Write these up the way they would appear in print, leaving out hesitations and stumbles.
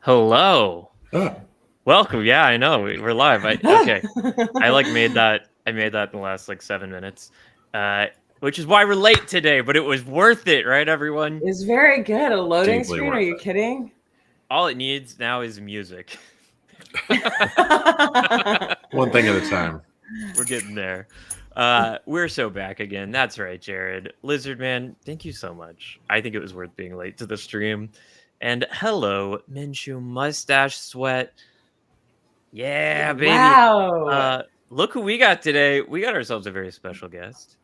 Hello. Oh. Welcome. Yeah, I know. We're live. Okay. I made that in the last 7 minutes. Which is why we're late today, but it was worth it, right, everyone? It's very good. A loading Deeply screen? Are worth you it. kidding? All it needs now is music. One thing at a time. We're getting there. We're so back again. That's right, Jared. Lizard Man, thank you so much. I think it was worth being late to the stream. And hello, Minshew Mustache Sweat. Yeah, baby. Wow. Look who we got today. We got ourselves a very special guest.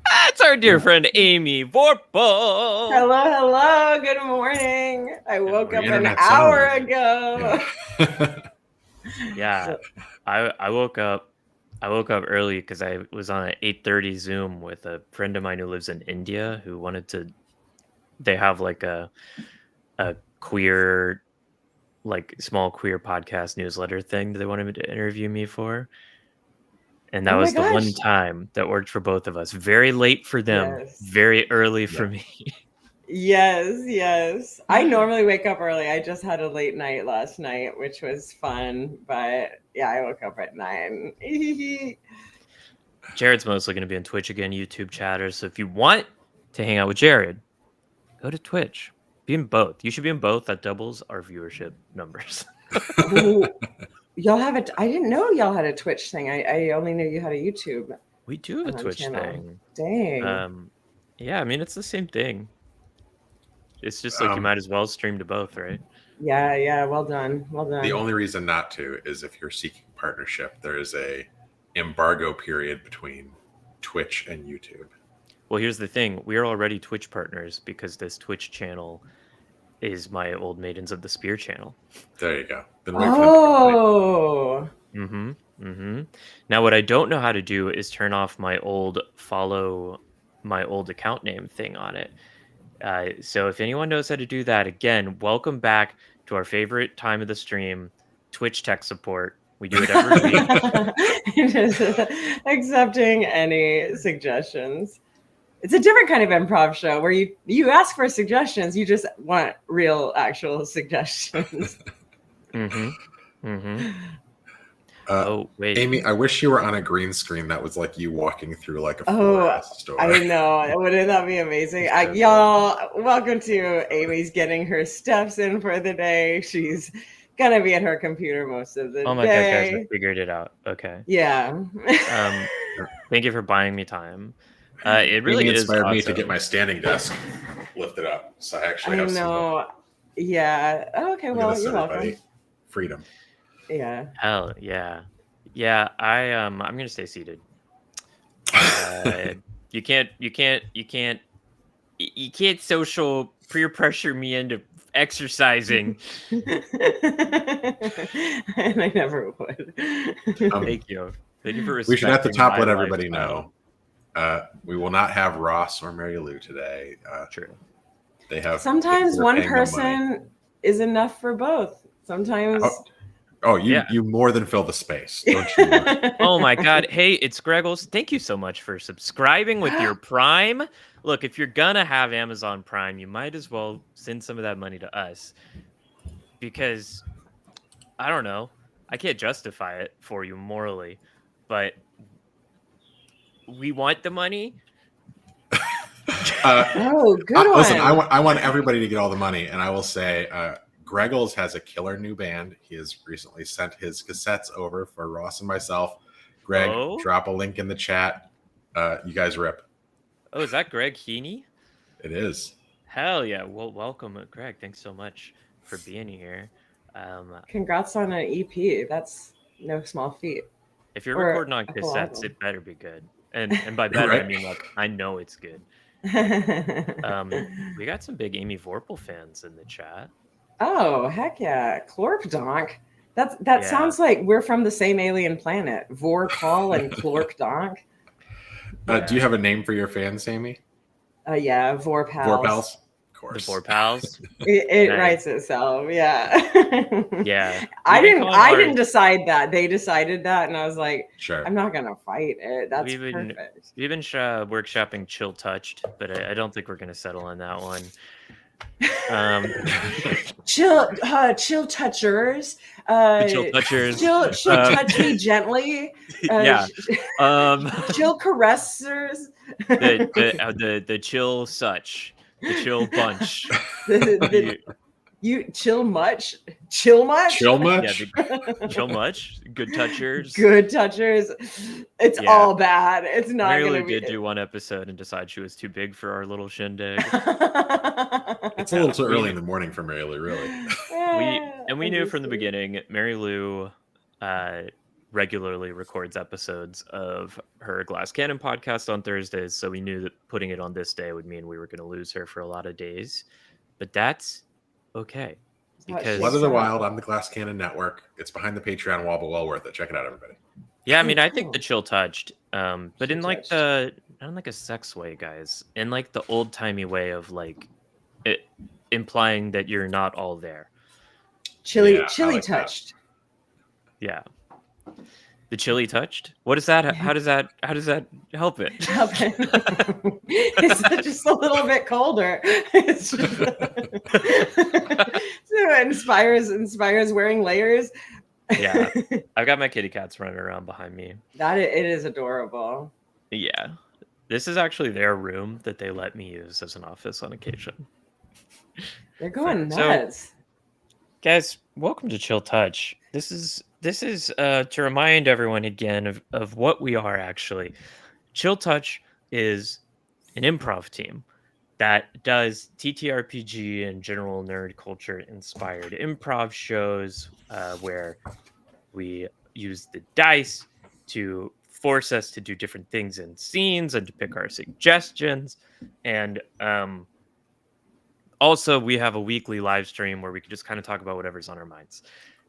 That's our dear friend Amy VORPAHL. Hello. Good morning. I woke up an Internet hour sound. ago. Yeah, I woke up early because I was on an 8:30 Zoom with a friend of mine who lives in India who wanted to. They have like a queer, small queer podcast newsletter thing that they wanted me to interview me for. And that Oh my was the one gosh. time that worked for both of us. Very late for them, Yes. very early for me. Yes. I normally wake up early. I just had a late night last night, which was fun. But yeah, I woke up at 9. Jared's mostly going to be on Twitch again, YouTube chatter. So if you want to hang out with Jared, go to Twitch. Be in both. You should be in both. That doubles our viewership numbers. Ooh, y'all have it. I didn't know y'all had a Twitch thing. I only knew you had a YouTube. We do have a Twitch channel. thing. Dang. Yeah, I mean, it's the same thing. It's just like you might as well stream to both, right? Yeah. Well done. The only reason not to is if you're seeking partnership, there is a embargo period between Twitch and YouTube. Well, here's the thing. We are already Twitch partners because this Twitch channel is my Old Maidens of the Spear channel. There you go. Now, what I don't know how to do is turn off my old account name thing on it. So if anyone knows how to do that, again, welcome back to our favorite time of the stream, Twitch tech support. We do it every week. Just accepting any suggestions. It's a different kind of improv show where you ask for suggestions. You just want real, actual suggestions. Oh, wait. Amy, I wish you were on a green screen that was like you walking through like a florist store. I know. Wouldn't that be amazing? Y'all, welcome to Amy's getting her steps in for the day. She's going to be at her computer most of the day. Oh my God, guys, I figured it out. Okay. Yeah. Thank you for buying me time. It really inspired is me to get my standing desk lifted up. So I actually have some. Yeah. Oh, okay. Well, you're welcome. Freedom. Yeah. Hell yeah. Yeah, I'm gonna stay seated. You can't social peer pressure me into exercising. And I never would. Thank you for respecting. We should at the top let everybody know. We will not have Ross or Mary Lou today. True. They have. Sometimes one person is enough for both. Sometimes. You more than fill the space, don't you? Oh my God! Hey, it's Greggles. Thank you so much for subscribing with your Prime. Look, if you're gonna have Amazon Prime, you might as well send some of that money to us, because I don't know. I can't justify it for you morally, but we want the money. Good one. Listen, I want everybody to get all the money, and I will say, Greggles has a killer new band. He has recently sent his cassettes over for Ross and myself. Greg, drop a link in the chat. You guys rip. Oh, is that Greg Heaney? It is. Hell yeah. Well, welcome, Greg. Thanks so much for being here. Congrats on an EP. That's no small feat. If you're recording on cassettes, it better be good. And by better, right? I mean, I know it's good. We got some big Amy VORPAHL fans in the chat. Oh, heck yeah. Clorpdonk. That sounds like we're from the same alien planet. VORPAHL and Clorpdonk. Do you have a name for your fans, Amy? Yeah, VORPAHLs. VORPAHLs? Of course. The VORPAHLs. It writes itself, yeah. Yeah. I didn't decide that. They decided that, and I was like, sure. I'm not gonna fight it. That's perfect. We've been workshopping Chill Touched, but I don't think we're gonna settle on that one. Chill touchers. The chill touchers. Chill touch me gently. Yeah. Chill caressers. The chill such. The chill bunch. You chill much? Chill much? Chill much? Yeah, chill much? Good touchers? Good touchers. It's all bad. It's not Mary going Lou to be. did do one episode and decide she was too big for our little shindig. It's a little too early in the morning for Mary Lou, really. We knew from the beginning, Mary Lou regularly records episodes of her Glass Cannon podcast on Thursdays, so we knew that putting it on this day would mean we were going to lose her for a lot of days. But that's okay. Because Blood of the Wild on the Glass Cannon Network. It's behind the Patreon wall, but well worth it. Check it out, everybody. Yeah, I mean, I think the chill touched, but in like not in like a sex way, guys. In like the old timey way of like it implying that you're not all there. Chili like touched. That. Yeah. The chili touched? What is that? How does that help it? It's just a little bit colder. It's just, so it inspires wearing layers. Yeah. I've got my kitty cats running around behind me. It is adorable. Yeah. This is actually their room that they let me use as an office on occasion. They're going nuts. So, guys, welcome to Chill Touch. This is to remind everyone again of what we are actually. Chill Touch is an improv team that does TTRPG and general nerd culture inspired improv shows where we use the dice to force us to do different things in scenes and to pick our suggestions. And also we have a weekly live stream where we can just kind of talk about whatever's on our minds.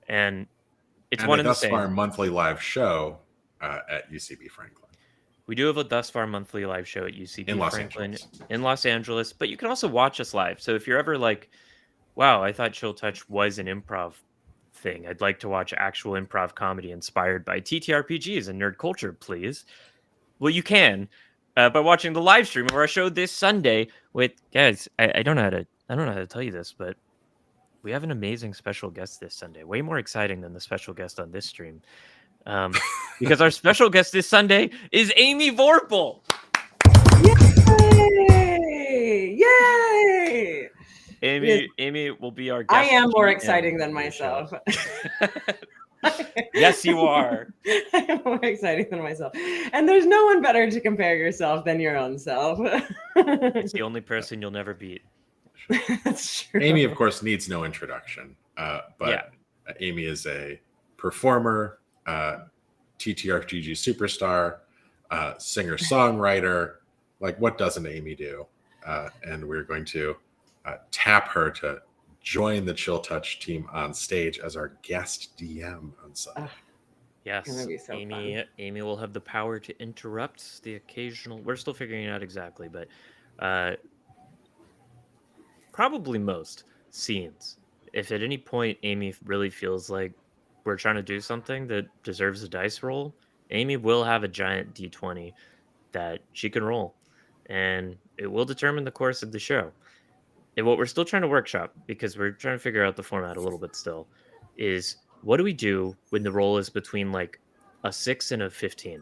And it's one of the same. Thus far monthly live show at UCB Franklin. We do have a thus far monthly live show at UCB in Franklin in Los Angeles, but you can also watch us live. So if you're ever like, wow, I thought Chill Touch was an improv thing. I'd like to watch actual improv comedy inspired by TTRPGs and nerd culture, please. Well, you can by watching the live stream of our show this Sunday with guys. I don't know how to tell you this, but we have an amazing special guest this Sunday. Way more exciting than the special guest on this stream. Because our special guest this Sunday is Amy VORPAHL. Yay! Yay! Amy will be our guest. I am more exciting than myself. Yes, you are. I am more exciting than myself. And there's no one better to compare yourself than your own self. It's the only person you'll never beat. That's true. Amy, of course, needs no introduction. But Amy is a performer, TTRPG superstar, singer-songwriter. Like, what doesn't Amy do? And we're going to tap her to join the Chill Touch team on stage as our guest DM on Sunday. Yes, so Amy will have the power to interrupt the occasional. We're still figuring it out exactly, but probably most scenes. If at any point Amy really feels like we're trying to do something that deserves a dice roll, Amy will have a giant D20 that she can roll, and it will determine the course of the show. And what we're still trying to workshop, because we're trying to figure out the format a little bit still, is what do we do when the roll is between like a 6 and a 15?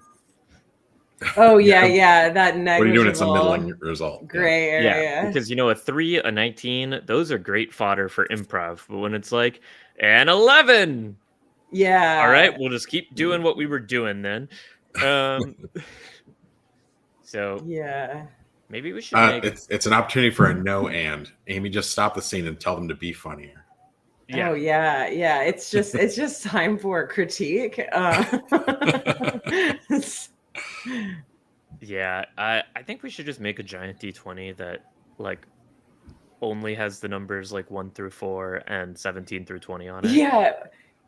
Oh yeah, that negligible. What are you doing? It's a middling result. Gray area. Because a 3, a 19, those are great fodder for improv. But when it's like an 11, yeah. All right, we'll just keep doing what we were doing then. So yeah, maybe we should. Make... It's an opportunity for a no and. Amy, just stop the scene and tell them to be funnier. Yeah. Oh yeah. It's just time for critique. Yeah, I think we should just make a giant D20 that like only has the numbers like 1 through 4 and 17 through 20 on it. Yeah,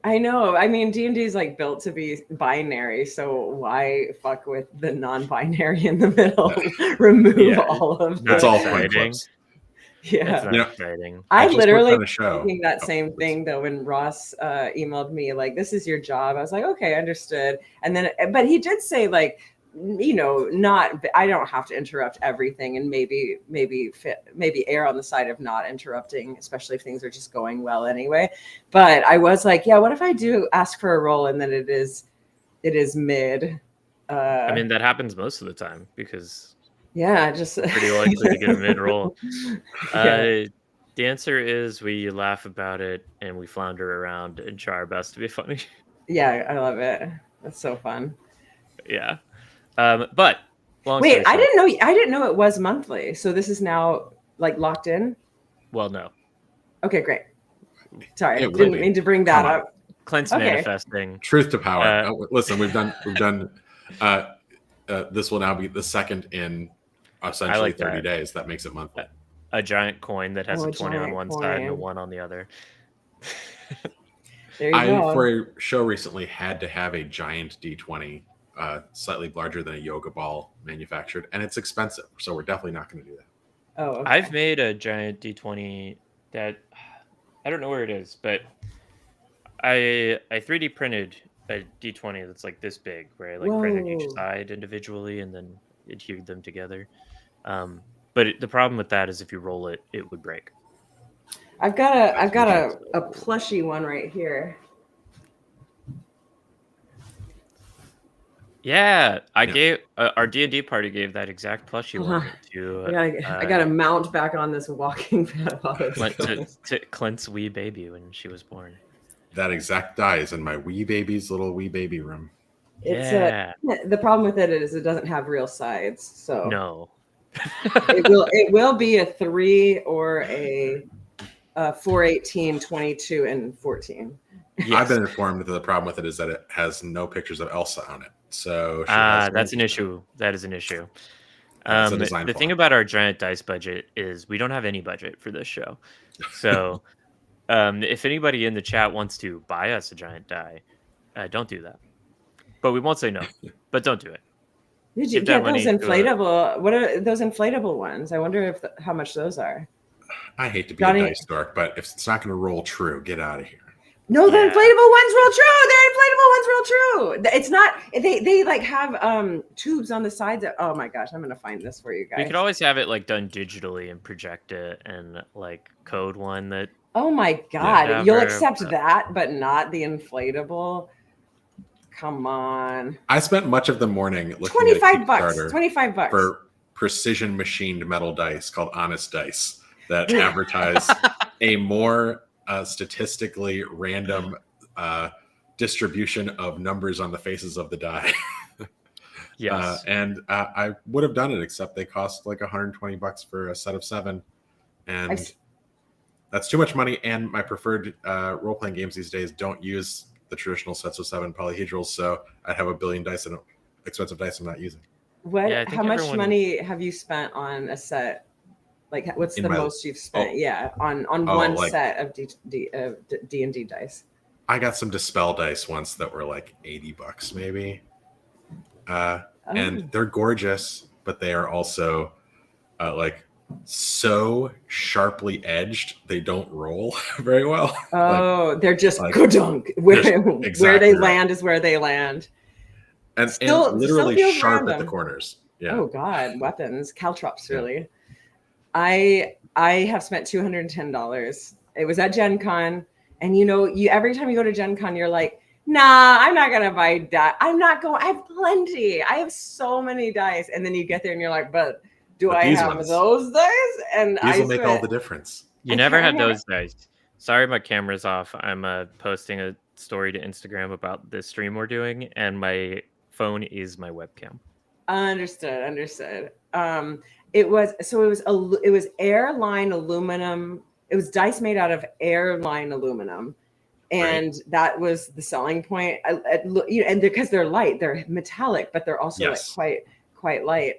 I know. I mean, D&D is like built to be binary, so why fuck with the non-binary in the middle? Remove all of that. It's all exciting. Yeah, it's not exciting. I literally was thinking that same thing though when Ross emailed me like, "This is your job." I was like, "Okay, understood." And then, but he did say like, not, I don't have to interrupt everything, and maybe err on the side of not interrupting, especially if things are just going well anyway. But I was like, yeah, what if I do ask for a roll and then it is mid? I mean, that happens most of the time because just pretty likely to get a mid roll. Yeah. The answer is we laugh about it and we flounder around and try our best to be funny. Yeah, I love it. That's so fun. Yeah. But wait, I didn't know it was monthly. So this is now like locked in? Well, no. Okay, great. Sorry, I didn't mean to bring that up. Clint's manifesting. Truth to power. Listen, we've done this will now be the second in essentially 30 days. That makes it monthly. A giant coin that has a 20 on one side and a 1 on the other. There you go. For a show recently, had to have a giant D20, slightly larger than a yoga ball manufactured, and it's expensive. So we're definitely not going to do that. Oh, okay. I've made a giant D20 that I don't know where it is, but I 3D printed a D20 that's like this big, where I like printed each side individually and then adhered them together. But the problem with that is if you roll it, it would break. I've got a plushy one right here. Yeah, I gave our D&D party gave that exact plushy one to. I got to mount back on this walking pad. To Clint's wee baby when she was born. That exact die is in my wee baby's little wee baby room. The problem with it is it doesn't have real sides, so no. it will be a 3 or a 4, 18, 22, and 14. Yes. I've been informed that the problem with it is that it has no pictures of Elsa on it. So that's an issue. That is an issue. The thing about our giant dice budget is we don't have any budget for this show. So if anybody in the chat wants to buy us a giant die, don't do that. But we won't say no. But don't do it. Did you get those inflatable? What are those inflatable ones? I wonder how much those are. I hate to be a dice dork, but if it's not going to roll true, get out of here. No, the inflatable ones roll true. They're inflatable ones roll true. It's not. They like have tubes on the sides. Oh my gosh, I'm gonna find this for you guys. We could always have it like done digitally and project it and like code one that. Oh my god, you'll accept that, but not the inflatable. Come on. I spent much of the morning looking $25 $25 for precision machined metal dice called Honest Dice that advertise a more statistically random distribution of numbers on the faces of the die. Yes. And I would have done it, except they cost like $120 for a set of 7. And that's too much money. And my preferred role-playing games these days don't use the traditional sets of 7 polyhedrals, so I'd have a billion dice and expensive dice I'm not using. How much money have you spent on a set? Like, what's the most you've spent? On one set of D&D dice. I got some Dispel dice once that were like $80 maybe, and they're gorgeous, but they are also like so sharply edged they don't roll very well. They're just ka-dunk. Where they land is where they land, and literally sharp at the corners. Oh god, weapons, caltrops, really. I have spent $210. It was at Gen Con, and every time you go to Gen Con, you're like, nah, I'm not gonna buy that. I'm not going. I have plenty. I have so many dice, and then you get there and you're like, but I have those dice? And these will make all the difference. You never had those dice. Sorry, my camera's off. I'm posting a story to Instagram about this stream we're doing, and my phone is my webcam. Understood. It was airline aluminum. It was dice made out of airline aluminum, and that was the selling point. And because they're light, they're metallic, but they're also like quite light.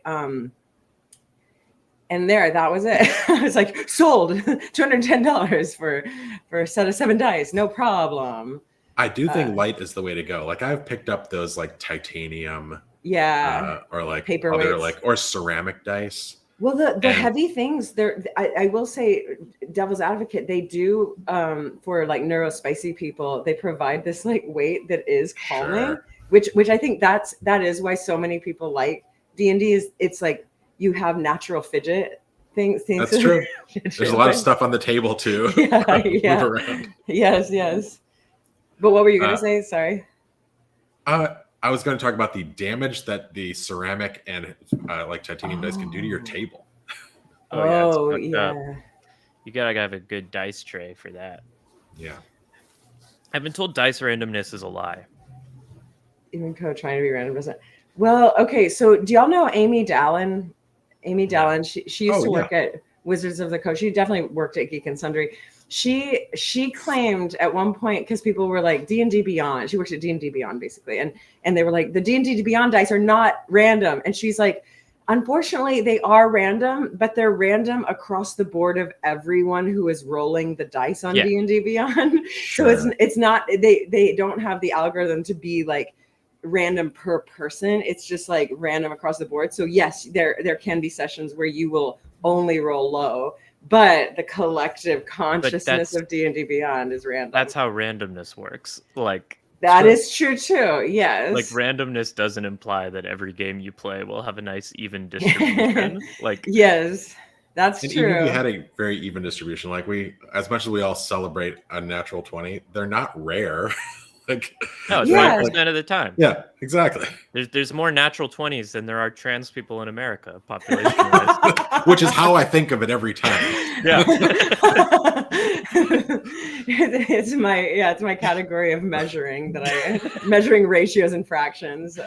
And that was it. I was like, sold $210 for a set of 7 dice, no problem. I do think light is the way to go. Like I've picked up those like titanium, or like paperweights, or ceramic dice. Well, the heavy things, I will say, devil's advocate, they do for like neurospicy people. They provide this like weight that is calming. which I think that is why so many people like D&D. Is it's like you have natural fidget things. That's true. There's a lot of stuff on the table too. Yeah. Move around. Yes. But what were you going to say? Sorry. I was going to talk about the damage that the ceramic and like titanium dice can do to your table. Yeah. You gotta have a good dice tray for that. Yeah. I've been told dice randomness is a lie. Even code trying to be random doesn't. Well, okay. So do y'all know Amy Dallin? Amy Dallin. She used to work at Wizards of the Coast. She definitely worked at Geek and Sundry. She claimed at one point, because people were like D&D Beyond. She worked at D&D Beyond basically, and they were like the D&D Beyond dice are not random, and she's like, unfortunately they are random, but they're random across the board of everyone who is rolling the dice on D&D Beyond. Sure. So it's not they don't have the algorithm to be like random per person. It's just like random across the board. So yes, there can be sessions where you will only roll low, but the collective consciousness of D&D Beyond is random. That's how randomness works. Like that is true too. Yes. Like randomness doesn't imply that every game you play will have a nice even distribution. Like yes, that's true. Even if you had a very even distribution, like as much as we all celebrate a natural 20, they're not rare. Like no, it's 1% of the time. Yeah, exactly. There's more natural 20s than there are trans people in America, population-wise. Which is how I think of it every time. Yeah. it's my category of measuring measuring ratios and fractions.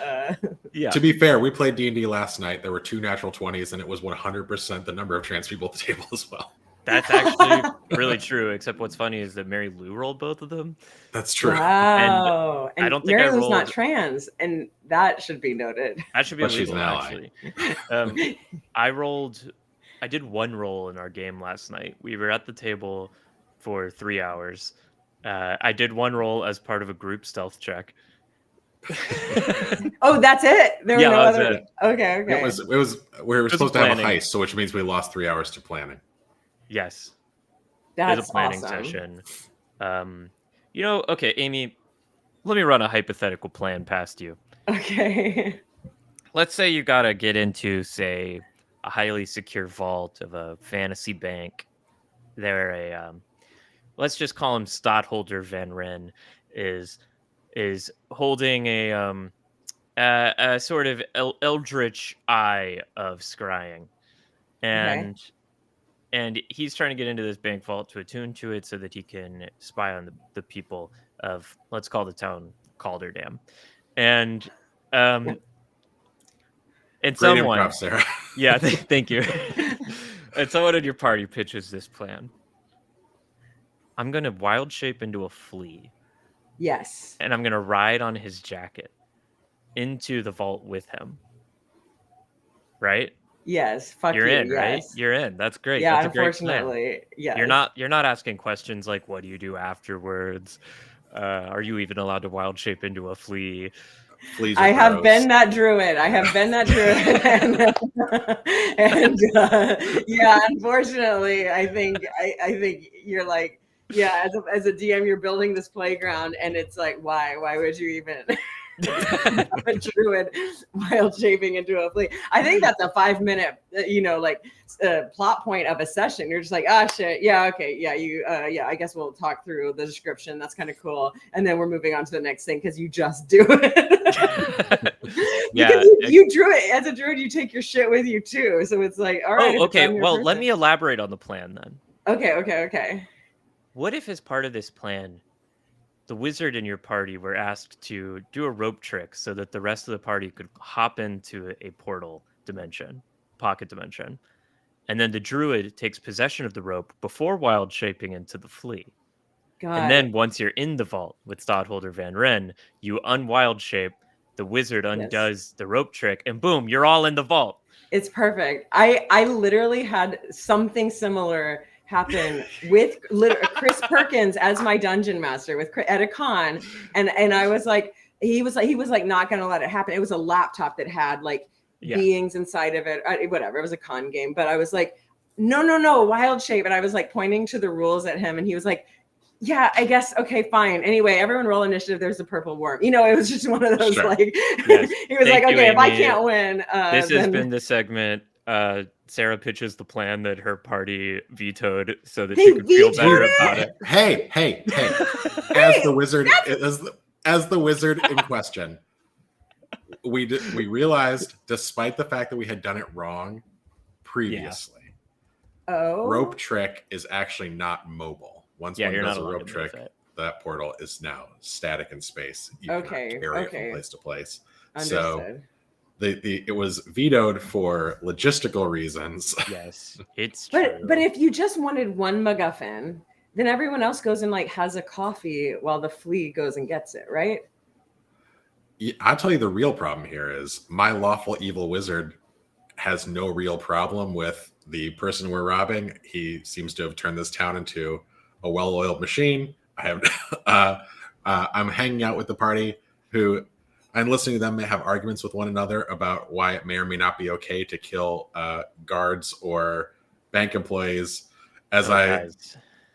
Yeah. To be fair, we played D&D last night. There were 2 natural 20s, and it was 100% the number of trans people at the table as well. That's actually really true, except what's funny is that Mary Lou rolled both of them. That's true. Wow. And I don't think Mary Lou's not trans, and that should be noted. That should be illegal, she's an ally. Actually. I did one roll in our game last night. We were at the table for 3 hours. I did one roll as part of a group stealth check. Oh, that's it? There were no other. It. Okay. It was we were supposed to have a heist, so which means we lost 3 hours to planning. Yes. That's a planning awesome. session. Okay, Amy, let me run a hypothetical plan past you. Okay. Let's say you got to get into, say, a highly secure vault of a fantasy bank. Let's just call him Stadtholder Van Ren, is holding a sort of eldritch eye of scrying. And he's trying to get into this bank vault to attune to it so that he can spy on the people of, let's call the town Calderdam. And Great someone, improv, Sarah. Yeah, thank you. And someone in your party pitches this plan. I'm going to wild shape into a flea. Yes. And I'm going to ride on his jacket into the vault with him. Right? Yes, you're in, yes. Right? You're in. That's great. Yeah, that's unfortunately, yeah. You're not asking questions like, "What do you do afterwards? Are you even allowed to wild shape into a flea?" Fleas I have gross. been that druid. and yeah, unfortunately, I think you're like, yeah, as a DM, you're building this playground, and it's like, why would you even? A druid wild shaping into a flea. I think that's a 5-minute, plot point of a session. You're just like, shit, yeah, okay, yeah, I guess we'll talk through the description. That's kind of cool, and then we're moving on to the next thing because you just do it. Because you drew it as a druid, you take your shit with you too. So it's like, all right. Oh, okay. Well, let me elaborate on the plan then. Okay. What if, as part of this plan, the wizard in your party were asked to do a rope trick so that the rest of the party could hop into a portal dimension, pocket dimension, and then the druid takes possession of the rope before wild shaping into the flea. God. And then once you're in the vault with Stadtholder Van Ren, you unwild shape, the wizard undoes the rope trick, and boom, you're all in the vault. It's perfect. I literally had something similar happen with Chris Perkins as my dungeon master at a con, and I was like, he was like not gonna let it happen. It was a laptop that had beings inside of it, whatever. It was a con game, but I was like, no, wild shape, and I was like pointing to the rules at him, and he was like, Yeah, I guess. Okay, fine. Anyway, everyone roll initiative. There's a purple worm. You know, it was just one of those Sure. like. Yes. He was Thank like, you, okay, if I Amy. can't win, This has then been the segment. Sarah pitches the plan that her party vetoed so that They she could feel better vetoed about it. Hey. As the wizard, as the wizard in question, we realized, despite the fact that we had done it wrong previously, rope trick is actually not mobile. Once one does a rope trick, that portal is now static in space. You cannot carry it from place to place. Understood. So it was vetoed for logistical reasons. Yes, it's true. But if you just wanted one MacGuffin, then everyone else goes and like has a coffee while the flea goes and gets it, right? I'll tell you the real problem here is my lawful evil wizard has no real problem with the person we're robbing. He seems to have turned this town into a well-oiled machine. I'm hanging out with the party who I'm listening to them have arguments with one another about why it may or may not be okay to kill guards or bank employees as I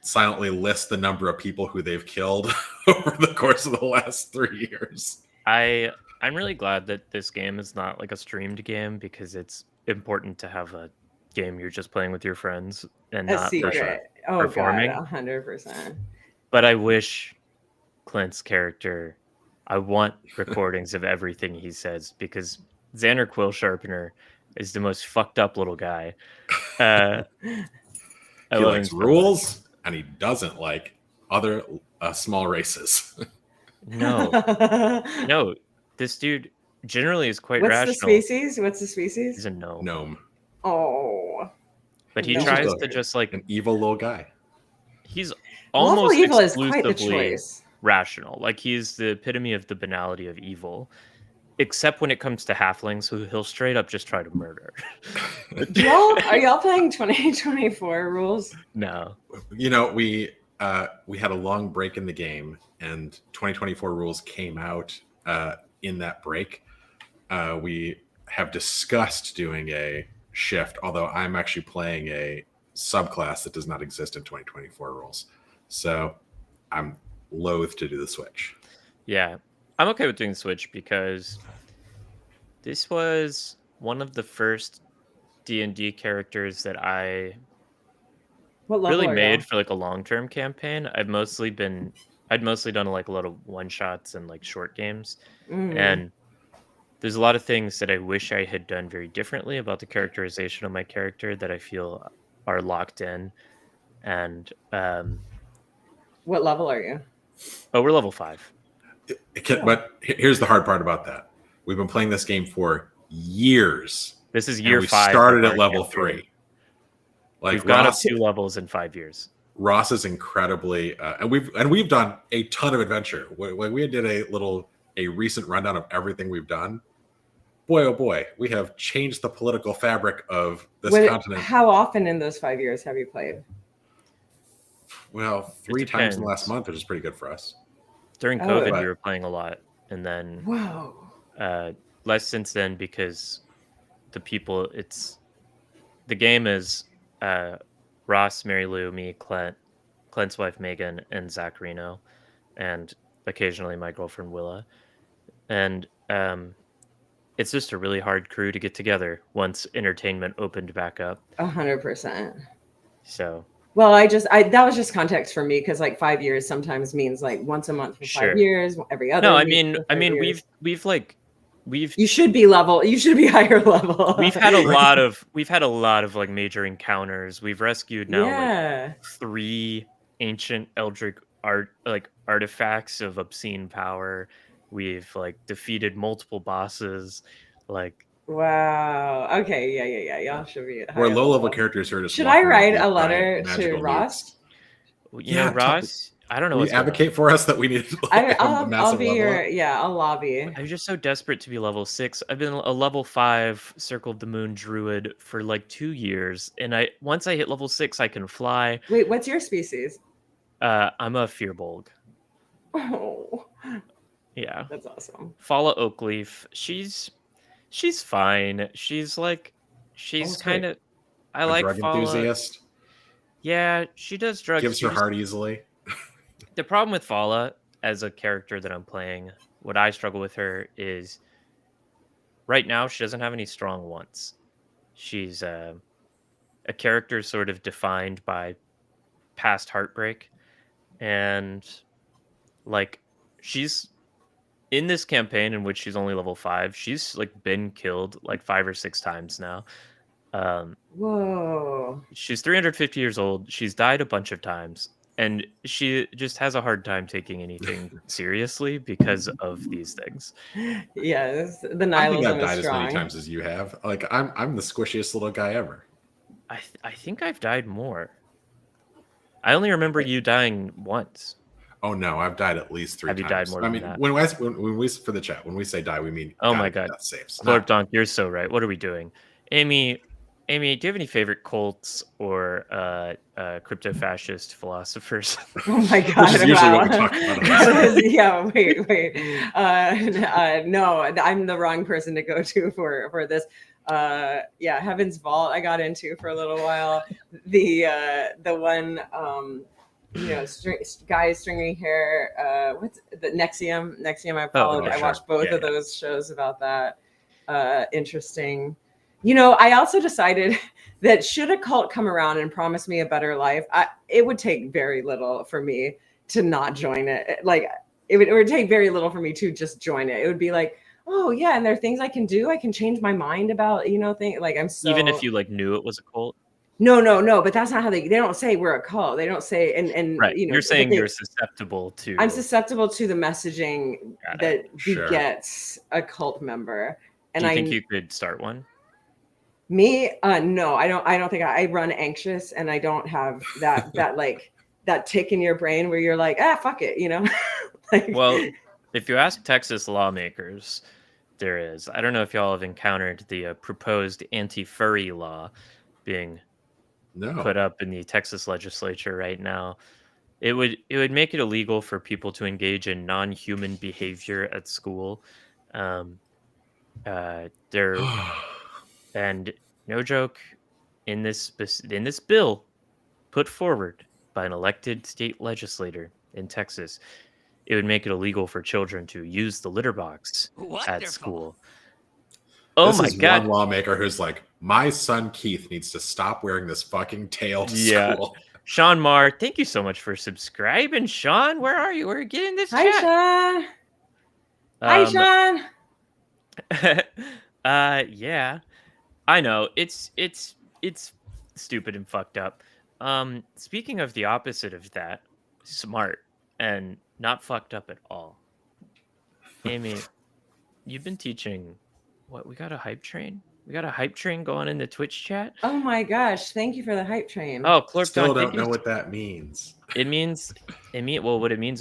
silently list the number of people who they've killed over the course of the last 3 years. I'm really glad that this game is not like a streamed game because it's important to have a game you're just playing with your friends and a not secret. performing. God, 100%. But I wish Clint's character, I want recordings of everything he says because Xander Quill Sharpener is the most fucked up little guy. He likes rules and he doesn't like other small races. No, this dude generally is quite rational. What's the species? He's a gnome. Oh, but he tries to just like an evil little guy. He's almost evil exclusively is quite the choice. Rational. Like he's the epitome of the banality of evil, except when it comes to halflings, who he'll straight up just try to murder. Are y'all playing 2024 rules? No. You know, we had a long break in the game, and 2024 rules came out in that break. We have discussed doing a shift, although I'm actually playing a subclass that does not exist in 2024 rules. So I'm loath to do the switch. Yeah, I'm okay with doing the switch because this was one of the first D&D characters that I really made for like a long-term campaign. I'd mostly done like a lot of one-shots and like short games. And there's a lot of things that I wish I had done very differently about the characterization of my character that I feel are locked in. And what level are you? Oh, we're level 5. But here's the hard part about that. We've been playing this game for years. This is year 5. We started at level 3. Like we've gone up 2 levels in 5 years. Ross is incredibly, and we've done a ton of adventure. When we did a recent rundown of everything we've done, boy oh boy, we have changed the political fabric of this continent. How often in those 5 years have you played? Well, 3 times in the last month, which is pretty good for us. During COVID, we were playing a lot, and then less since then because the game is Ross, Mary Lou, me, Clint's wife Megan, and Zach Reno, and occasionally my girlfriend Willa, and it's just a really hard crew to get together once entertainment opened back up. 100%. So. Well, that was just context for me because like 5 years sometimes means like once a month for 5 years, every other. No, I mean, you should be higher level. We've had a lot of like major encounters. We've rescued now 3 ancient eldritch artifacts of obscene power. We've like defeated multiple bosses. Like wow. Okay. Yeah. Y'all should be. We're low-level characters here. Should I write a letter to Ross? Ross. I don't know. Will you advocate for us that we need? I'll be I'll lobby. I'm just so desperate to be level 6. I've been a level 5 Circled the Moon Druid for like 2 years, and once I hit level 6, I can fly. Wait, what's your species? I'm a Fearbolg. Oh. Yeah. That's awesome. Follow Oakleaf. She's fine. She's kind of. I like drug Follow. Enthusiast. Yeah, she does drugs. Gives her heart easily. The problem with Fala as a character that I'm playing, what I struggle with her is right now she doesn't have any strong wants. She's a character sort of defined by past heartbreak, and like she's in this campaign in which she's only level 5. She's like been killed like 5 or 6 times now. Whoa. She's 350 years old. She's died a bunch of times, and she just has a hard time taking anything seriously because of these things. Yes, the I think nihilism I've is died as strong. many times as you have. Like I'm the squishiest little guy ever. I think I've died more. I only remember you dying once. Oh no, I've died at least 3 Have times. you died more I than mean, that? when we for the chat, when we say die, we mean Oh die my to god. death saves. Lord Donk, you're so right. What are we doing? Amy, do you have any favorite cults or crypto fascist philosophers? Oh my god! Which is usually wow. what we talk about. Yeah, wait. No, I'm the wrong person to go to for this. Yeah, Heaven's Vault I got into for a little while. The one guy stringy hair. What's the Nexium? I followed. I watched both of those shows about that. Interesting. I also decided that should a cult come around and promise me a better life, it would take very little for me to not join it. Like it would take very little for me to just join it. It would be like, oh yeah, and there are things I can do. I can change my mind about, things. Like I'm so. Even if you knew it was a cult. No, but that's not how they don't say we're a cult. They don't say and right. You're saying you're susceptible to. I'm susceptible to the messaging that begets a cult member. And do you think you could start one? Me? No, I don't think I run anxious, and I don't have that that tick in your brain where you're like, fuck it, Well, if you ask Texas lawmakers, there is. I don't know if y'all have encountered the proposed anti-furry law being put up in the Texas legislature right now. It would make it illegal for people to engage in non-human behavior at school. And no joke, in this bill put forward by an elected state legislator in Texas, it would make it illegal for children to use the litter box at school. Oh my god! One lawmaker who's like, my son Keith needs to stop wearing this fucking tail to school. Sean Marr, thank you so much for subscribing. Sean, where are you? We're getting this chat. Sean. Hi, Sean. Yeah. I know it's stupid and fucked up. Speaking of the opposite of that, smart and not fucked up at all. Amy, you've been teaching what? We got a hype train? We got a hype train going in the Twitch chat? Oh my gosh, thank you for the hype train. Oh, Clorp still don't know what that means. What it means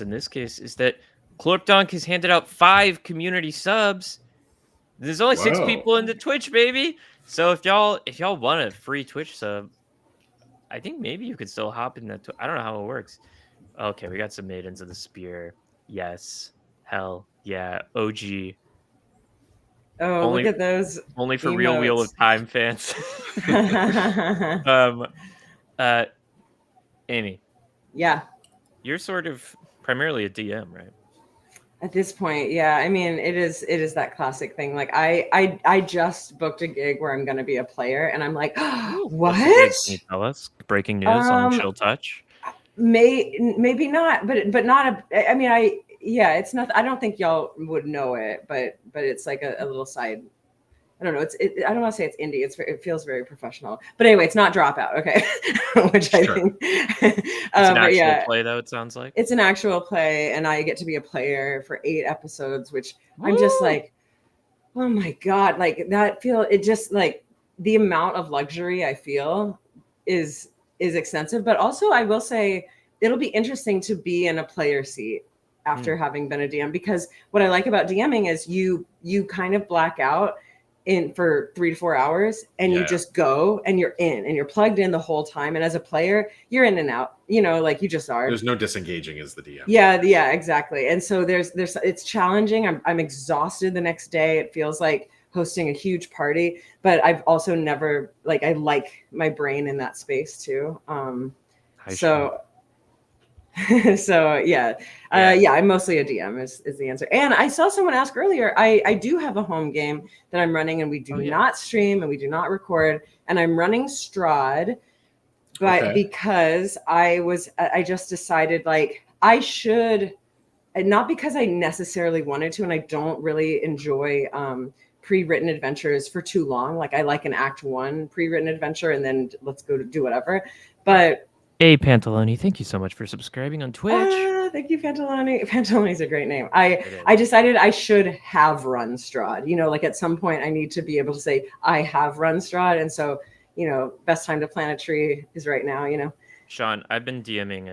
in this case is that Clorp Donk has handed out 5 community subs. There's only 6 people in the Twitch, baby. So if y'all want a free Twitch sub, I think maybe you could still hop in that. I don't know how it works. Okay, we got some Maidens of the Spear. Yes. Hell yeah. OG. Oh, look at those. Only for emotes. Real Wheel of Time fans. Amy. Yeah. You're sort of primarily a DM, right? At this point, yeah. I mean, it is that classic thing. Like I just booked a gig where I'm going to be a player, and I'm like, what? Can you tell us? Breaking news on Chill Touch. Maybe not, but not a. I mean, it's not. I don't think y'all would know it, but it's like a little side. I don't know. I don't want to say it's indie. It feels very professional. But anyway, it's not Dropout. Okay, which I think. It's an actual play, though. It sounds like it's an actual play, and I get to be a player for 8 episodes, which I'm just like, oh my god, like that feel. It just like the amount of luxury I feel is extensive. But also, I will say it'll be interesting to be in a player seat after having been a DM, because what I like about DMing is you kind of black out for 3 to 4 hours, and you just go and you're in and you're plugged in the whole time. And as a player, you're in and out, like you just are. There's no disengaging as the DM. Yeah, exactly. And so there's it's challenging. I'm exhausted the next day. It feels like hosting a huge party, but I've also never I like my brain in that space too. So So yeah, I'm mostly a DM is the answer. And I saw someone ask earlier, I do have a home game that I'm running, and we do not stream and we do not record, and I'm running Strahd, but because I just decided like I should, and not because I necessarily wanted to, and I don't really enjoy pre-written adventures for too long. Like I like an act 1 pre-written adventure and then let's go to do whatever. But hey, Pantaloni, thank you so much for subscribing on Twitch. Thank you, Pantaloni. Pantaloni's a great name. I decided I should have run Strahd. You know, like at some point I need to be able to say I have run Strahd, and so best time to plant a tree is right now. Sean, I've been DMing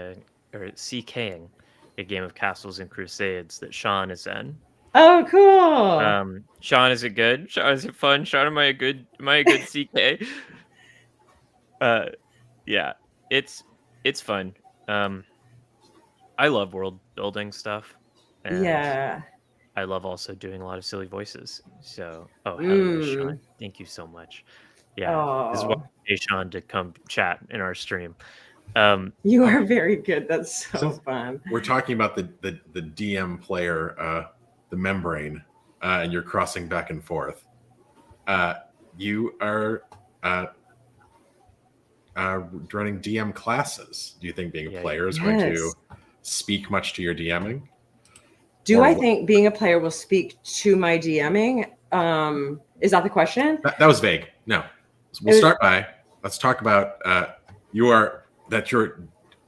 or CKing a game of Castles and Crusades that Sean is in. Oh, cool. Sean, is it good? Sean, is it fun? Sean, am I a good CK? Yeah, it's fun. I love world building stuff. And I love also doing a lot of silly voices. So, hello, Sean. Thank you so much. Yeah, this is why I need Sean to come chat in our stream. You are very good. That's so fun. We're talking about the DM player, the membrane, and you're crossing back and forth. You are running DM classes. Do you think being a player is going to speak much to your DMing? I think being a player will speak to my DMing? Is that the question? That was vague. No. Let's talk about you're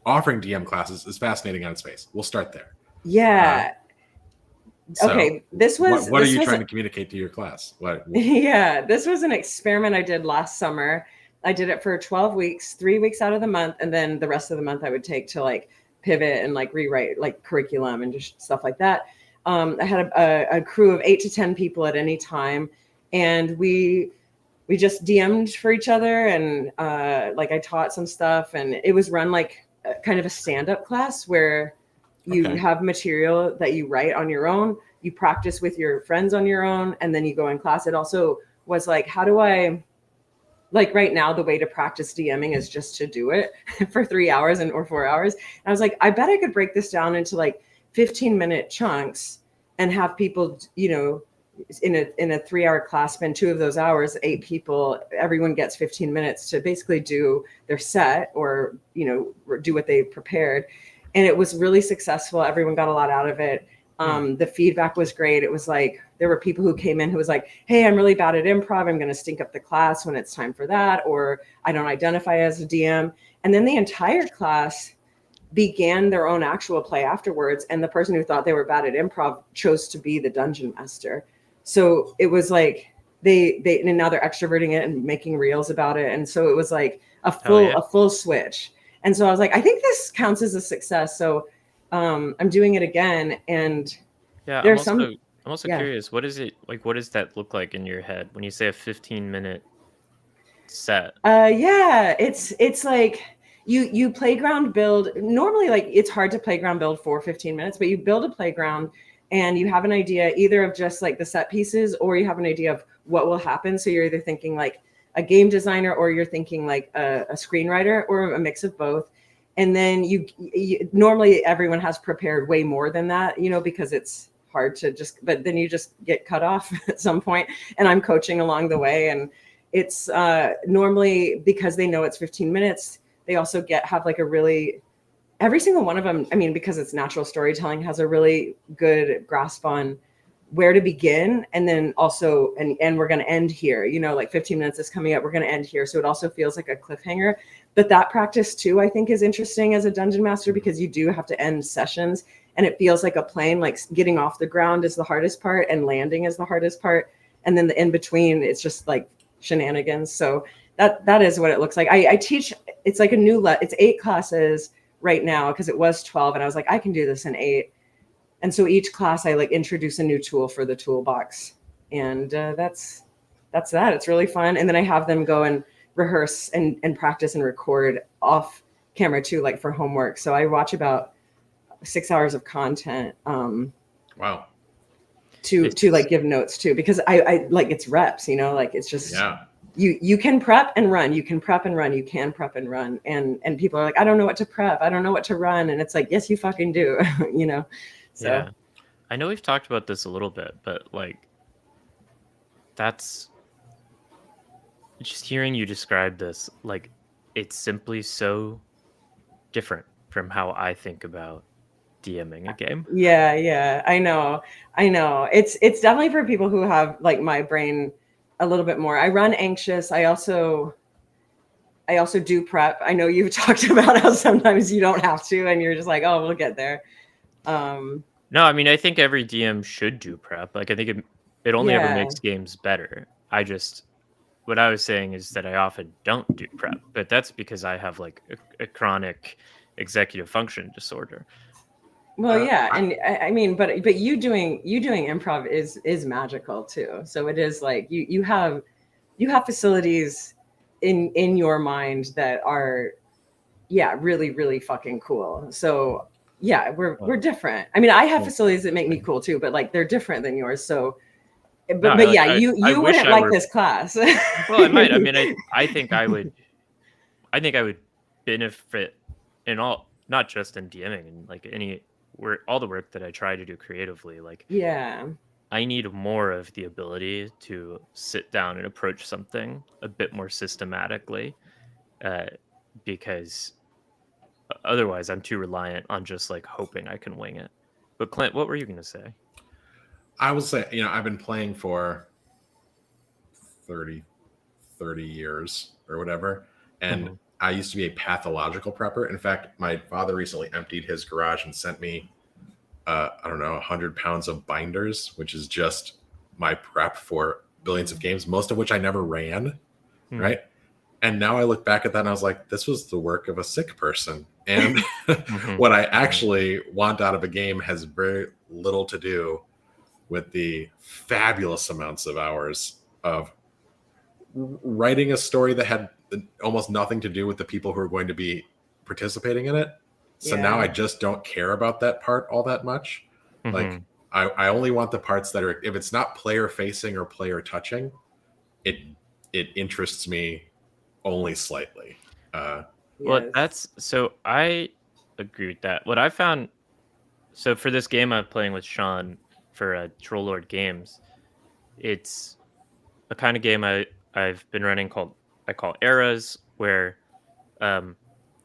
offering DM classes is fascinating on its face. We'll start there. Yeah. Okay. What are you trying to communicate to your class? Yeah, this was an experiment I did last summer. I did it for 12 weeks, 3 weeks out of the month, and then the rest of the month I would take to like pivot and like rewrite like curriculum and just stuff like that. I had a crew of 8 to 10 people at any time, and we just DM'd for each other, and like I taught some stuff, and it was run like kind of a stand-up class where you have material that you write on your own, you practice with your friends on your own, and then you go in class. It also was like, how do I, like right now, the way to practice DMing is just to do it for 3 hours or 4 hours. And I was like, I bet I could break this down into like 15-minute chunks and have people, in a 3-hour class, spend 2 of those hours, 8 people, everyone gets 15 minutes to basically do their set or, do what they prepared. And it was really successful. Everyone got a lot out of it. The feedback was great. It was like, there were people who came in who was like, hey, I'm really bad at improv. I'm going to stink up the class when it's time for that. Or I don't identify as a DM. And then the entire class began their own actual play afterwards. And the person who thought they were bad at improv chose to be the dungeon master. So it was like and now they're extroverting it and making reels about it. And so it was like a full switch. And so I was like, I think this counts as a success. So I'm doing it again. And there's I'm also curious, what is it like? What does that look like in your head when you say a 15-minute set? It's like you playground build. Normally, like it's hard to playground build for 15 minutes, but you build a playground and you have an idea either of just like the set pieces, or you have an idea of what will happen. So you're either thinking like a game designer, or you're thinking like a screenwriter, or a mix of both. And then you normally everyone has prepared way more than that, because it's hard to but then you just get cut off at some point. And I'm coaching along the way. And it's normally, because they know it's 15 minutes, they also have like every single one of them, I mean, because it's natural storytelling, has a really good grasp on where to begin. And then also, and we're going to end here, like 15 minutes is coming up, we're going to end here. So it also feels like a cliffhanger. But that practice too, I think, is interesting as a dungeon master, because you do have to end sessions and it feels like a plane, like getting off the ground is the hardest part and landing is the hardest part. And then the in between, it's just like shenanigans. So that is what it looks like. I teach, it's like it's 8 classes right now, because it was 12. And I was like, I can do this in 8. And so each class I like introduce a new tool for the toolbox. And that's that. It's really fun. And then I have them go and rehearse and practice and record off camera too, like for homework. So I watch about 6 hours of content. Wow. To like give notes too, because I like it's reps, like it's just you can prep and run, you can prep and run, you can prep and run. And people are like, I don't know what to prep, I don't know what to run. And it's like, yes, you fucking do. You know? So yeah. I know we've talked about this a little bit, but like that's just hearing you describe this, like it's simply so different from how I think about DMing a game. Yeah, I know. It's definitely for people who have like my brain a little bit more. I run anxious. I also do prep. I know you've talked about how sometimes you don't have to, and you're just like, oh, we'll get there. No, I mean, I think every DM should do prep. Like, I think it only ever Yeah. makes games better. What I was saying is that I often don't do prep, but that's because I have like a chronic executive function disorder. Well, yeah, and I mean, but you doing improv is magical too. So it is like you have facilities in your mind that are, yeah, really, really fucking cool. So yeah, we're different. I mean, I have facilities that make me cool too, but like they're different than yours. So, but yeah, you wouldn't like this class. Well, I might. I mean, I think I would benefit in all, not just in DMing and like all the work that I try to do creatively. Like, yeah, I need more of the ability to sit down and approach something a bit more systematically, because otherwise I'm too reliant on just like hoping I can wing it. But Clint, what were you going to say? I will say, I've been playing for 30 years or whatever. And I used to be a pathological prepper. In fact, my father recently emptied his garage and sent me, 100 pounds of binders, which is just my prep for billions of games, most of which I never ran. Right. And now I look back at that and I was like, this was the work of a sick person. And what I actually want out of a game has very little to do with the fabulous amounts of hours of writing a story that had almost nothing to do with the people who are going to be participating in it. So now I just don't care about that part all that much. Like I only want the parts that are, if it's not player facing or player touching, it interests me only slightly. Well, so I agree with that. What I found, so for this game I'm playing with Sean for Troll Lord Games, it's a kind of game I've been running I call Eras, where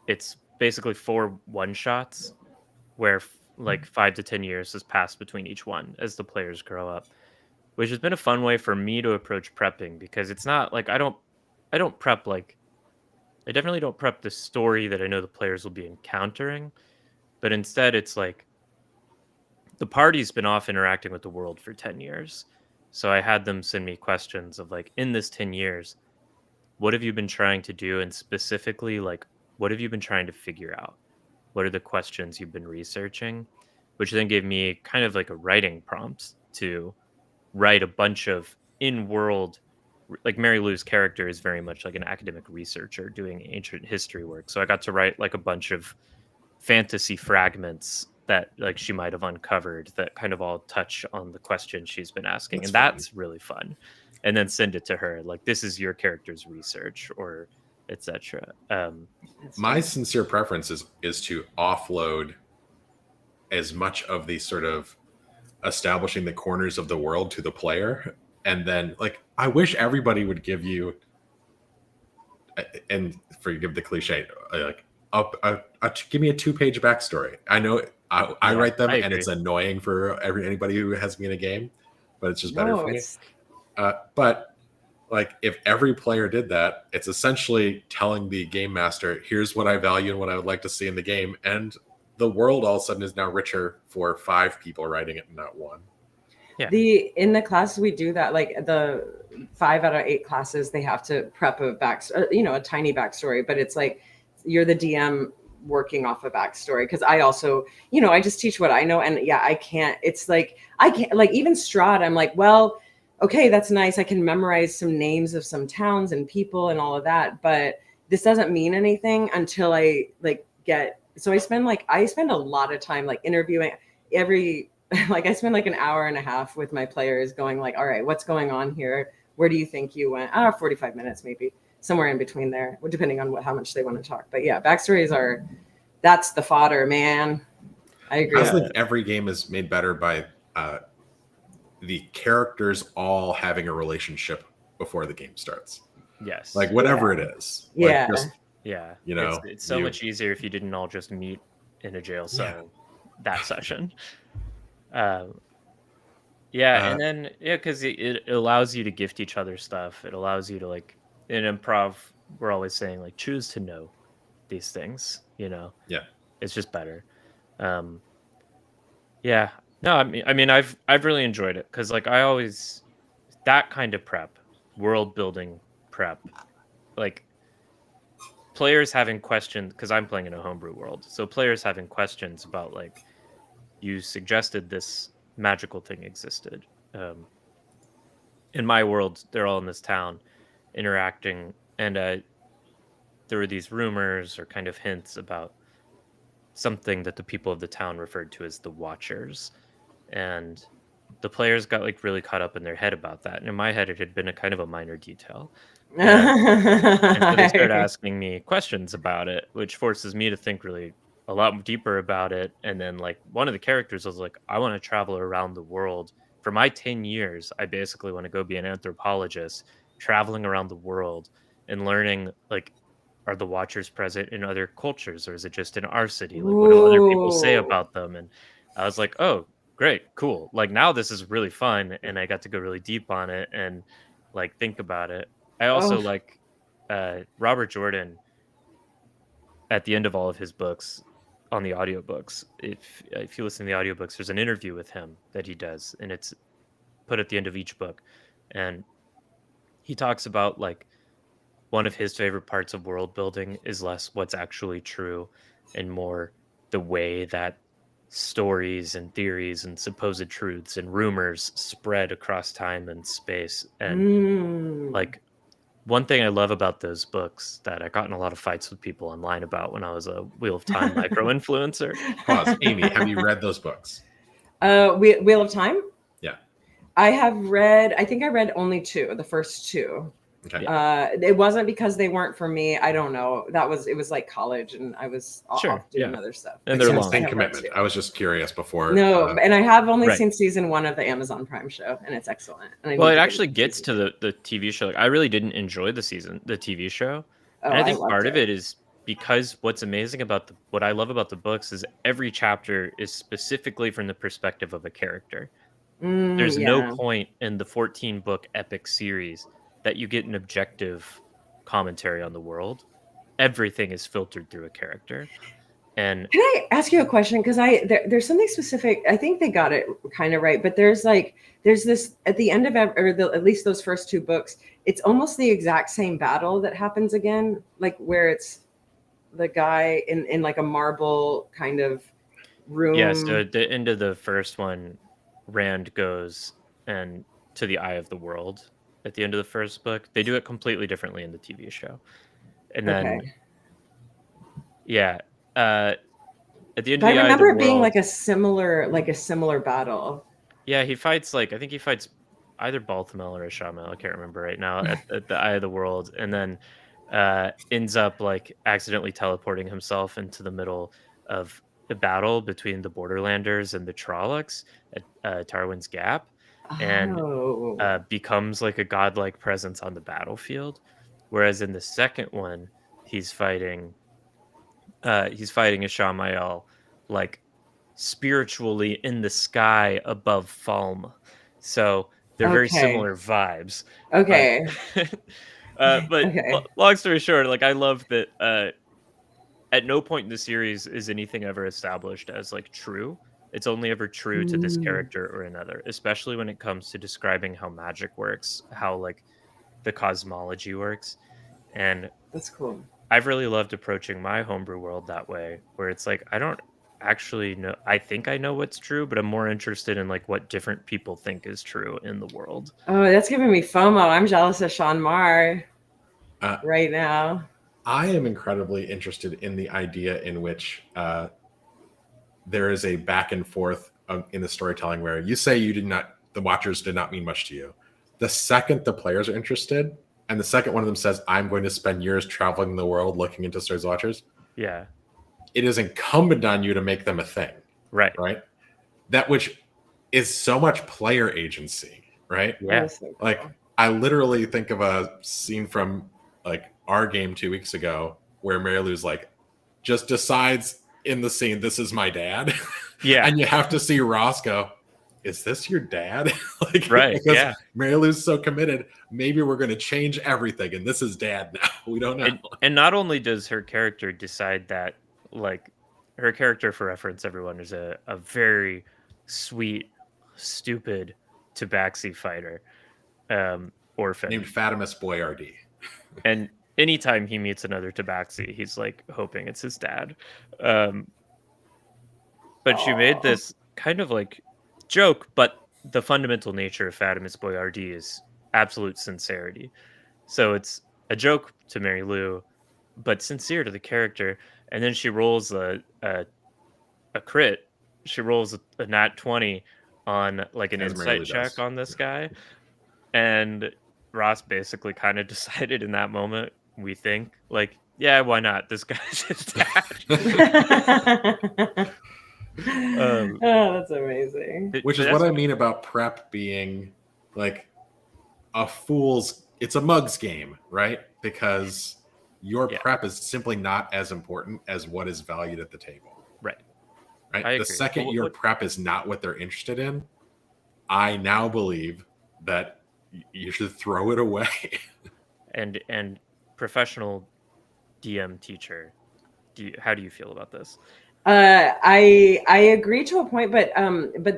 it's basically 4 one-shots where like 5 to 10 years has passed between each one as the players grow up, which has been a fun way for me to approach prepping, because it's not like I don't prep, like I definitely don't prep the story that I know the players will be encountering, but instead it's like the party's been off interacting with the world for 10 years. So I had them send me questions of like, in this 10 years, what have you been trying to do? And specifically, like, what have you been trying to figure out? What are the questions you've been researching? Which then gave me kind of like a writing prompt to write a bunch of in-world, like Mary Lou's character is very much like an academic researcher doing ancient history work. So I got to write like a bunch of fantasy fragments that like she might have uncovered that kind of all touch on the question she's been asking. That's really fun. And then send it to her like, this is your character's research, or etc. My sincere preference is to offload as much of the sort of establishing the corners of the world to the player. And then like, I wish everybody would give you, and forgive the cliche, like give me a 2-page backstory. I know I write them and it's annoying for anybody who has me in a game, but it's just better for me. But like, if every player did that, it's essentially telling the game master, here's what I value and what I would like to see in the game. And the world all of a sudden is now richer for 5 people writing it and not 1. Yeah. In the classes we do that, like the 5 out of 8 classes, they have to prep a a tiny backstory, but it's like you're the DM working off a backstory. Cause I also, I just teach what I know. And yeah, I can't, like even Strahd, I'm like, well, okay, that's nice. I can memorize some names of some towns and people and all of that, but this doesn't mean anything until I so I spend a lot of time like interviewing I spend like an hour and a half with my players going like, all right, what's going on here? Where do you think you went? 45 minutes, maybe somewhere in between there, depending on how much they want to talk. But yeah, backstories that's the fodder, man. I agree. I think every game is made better by the characters all having a relationship before the game starts. Yes. Like whatever it is. Yeah. Like just, yeah. You know, it's so much easier if you didn't all just meet in a jail cell that session. And then because it allows you to gift each other stuff. It allows you to, like, in improv, we're always saying, like, choose to know these things, you know. Yeah. It's just better. Yeah. No, I mean I've really enjoyed it, because, like, I always, that kind of prep, world building prep, like, players having questions, because I'm playing in a homebrew world, so players having questions about, like, you suggested this magical thing existed. In my world, they're all in this town interacting, and there were these rumors or kind of hints about something that the people of the town referred to as the Watchers, and the players got, like, really caught up in their head about that. And in my head, it had been a kind of a minor detail. And so they started asking me questions about it, which forces me to think really a lot deeper about it. And then, like, one of the characters was like, I want to travel around the world. For my 10 years, I basically want to go be an anthropologist, traveling around the world and learning, like, are the Watchers present in other cultures, or is it just in our city? Like, what do other people say about them? And I was like, oh, great, cool. Like, now this is really fun, and I got to go really deep on it and, like, think about it. I also like Robert Jordan, at the end of all of his books, on the audiobooks. If you listen to the audiobooks, there's an interview with him that he does, and it's put at the end of each book. And he talks about, like, one of his favorite parts of world building is less what's actually true and more the way that stories and theories and supposed truths and rumors spread across time and space. And like, one thing I love about those books that I got in a lot of fights with people online about when I was a Wheel of Time micro influencer. Pause. Amy, have you read those books? Wheel of Time? Yeah. I think I read only the first two. Okay. It wasn't because they weren't for me. I don't know. It was like college, and I was off doing other stuff. And they're long. Same commitment. I was just curious before. No, and I have only seen season 1 of the Amazon Prime show, and it's excellent. And well, it actually gets to the TV show. Like, I really didn't enjoy the TV show, and I think part of it is because what's amazing about what I love about the books is every chapter is specifically from the perspective of a character. There's no point in the 14-book epic series that you get an objective commentary on the world. Everything is filtered through a character. And can I ask you a question? Because there's something specific. I think they got it kind of right, but there's this at the end of at least those first 2 books, it's almost the exact same battle that happens again, like where it's the guy in like a marble kind of room. Yeah, so at the end of the first one, Rand goes and to the Eye of the World. At the end of the first book, they do it completely differently in the TV show. And then at the end of the Eye of the World, I remember it being like a similar battle. Yeah, he fights, like, I think he fights either Balthamel or Ashamel, I can't remember right now, at the Eye of the World, and then ends up, like, accidentally teleporting himself into the middle of the battle between the Borderlanders and the Trollocs at Tarwin's Gap. And becomes like a godlike presence on the battlefield, whereas in the second one he's fighting Ishamael, like, spiritually in the sky above Falm. So they're very similar vibes. But long story short, like, I love that at no point in the series is anything ever established as, like, true. It's only ever true to this character or another, especially when it comes to describing how magic works, how, like, the cosmology works. And that's cool. I've really loved approaching my homebrew world that way, where it's like, I don't actually know. I think I know what's true, but I'm more interested in, like, what different people think is true in the world. Oh, that's giving me FOMO. I'm jealous of Sean Marr right now. I am incredibly interested in the idea in which there is a back and forth in the storytelling where you say the Watchers did not mean much to you. The second the players are interested, and the second one of them says, I'm going to spend years traveling the world looking into Stars Watchers, yeah, it is incumbent on you to make them a thing. right. That which is so much player agency, right? Yeah. So cool. Like, I literally think of a scene from like our game 2 weeks ago where Mary Lou's like just decides in the scene, this is my dad. Yeah. And you have to see Ross go, is this your dad? Like, right. Because Yeah. Mary Lou's so committed. Maybe we're going to change everything. And this is dad now. We don't know. And not only does her character decide that, like, her character, for reference, everyone, is a very sweet, stupid tabaxi fighter, orphan. Named Fatimus Boyardee. And anytime he meets another tabaxi, he's like hoping it's his dad. But she made this kind of like joke, but the fundamental nature of Fatimus Boyardee is absolute sincerity. So it's a joke to Mary Lou, but sincere to the character. And then she rolls a crit. She rolls a nat 20 on like an insight check on this guy. And Ross basically kind of decided in that moment, we think, like, yeah, why not? This guy's his dad. Oh, that's amazing. Which is what I mean about prep being like it's a mug's game, right? Because your prep is simply not as important as what is valued at the table. Right? The second your prep is not what they're interested in, I now believe that you should throw it away. And professional DM teacher, how do you feel about this? I agree to a point, but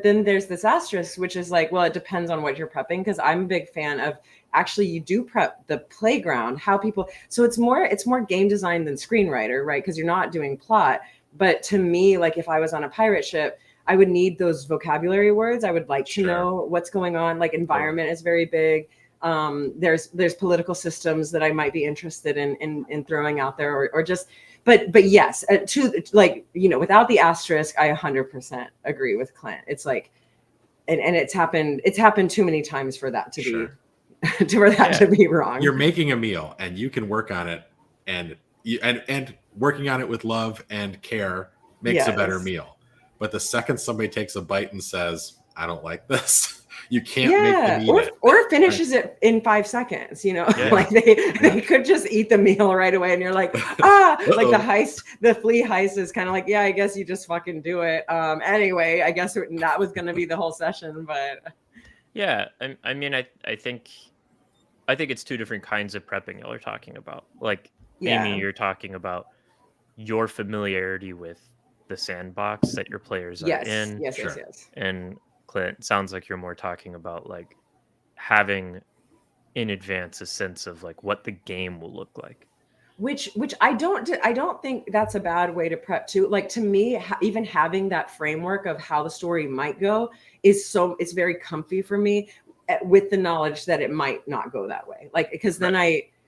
then there's this asterisk, which is like, well, it depends on what you're prepping, because I'm a big fan of actually you do prep the playground, how people. So it's more game design than screenwriter, right? Because you're not doing plot. But to me, like if I was on a pirate ship, I would need those vocabulary words. I would like to know what's going on. Like environment is very big. There's political systems that I might be interested in throwing out there, or just. But yes, without the asterisk, I 100% agree with Clint. It's like, and it's happened too many times for that to be, to be wrong. You're making a meal and you can work on it, and working on it with love and care makes a better meal. But the second somebody takes a bite and says, I don't like this, you can't make them eat it. Or finishes it in 5 seconds, like they could just eat the meal right away. And you're like, like the flea heist is kind of like, yeah, I guess you just fucking do it. Anyway, I guess that was going to be the whole session, but. Yeah. I mean, I think it's two different kinds of prepping y'all are talking about. Like Amy, you're talking about your familiarity with the sandbox that your players are in. Yes. And Clint, sounds like you're more talking about like having in advance a sense of like what the game will look like. Which I don't think that's a bad way to prep too. Like to me, even having that framework of how the story might go it's very comfy for me, with the knowledge that it might not go that way. Like because then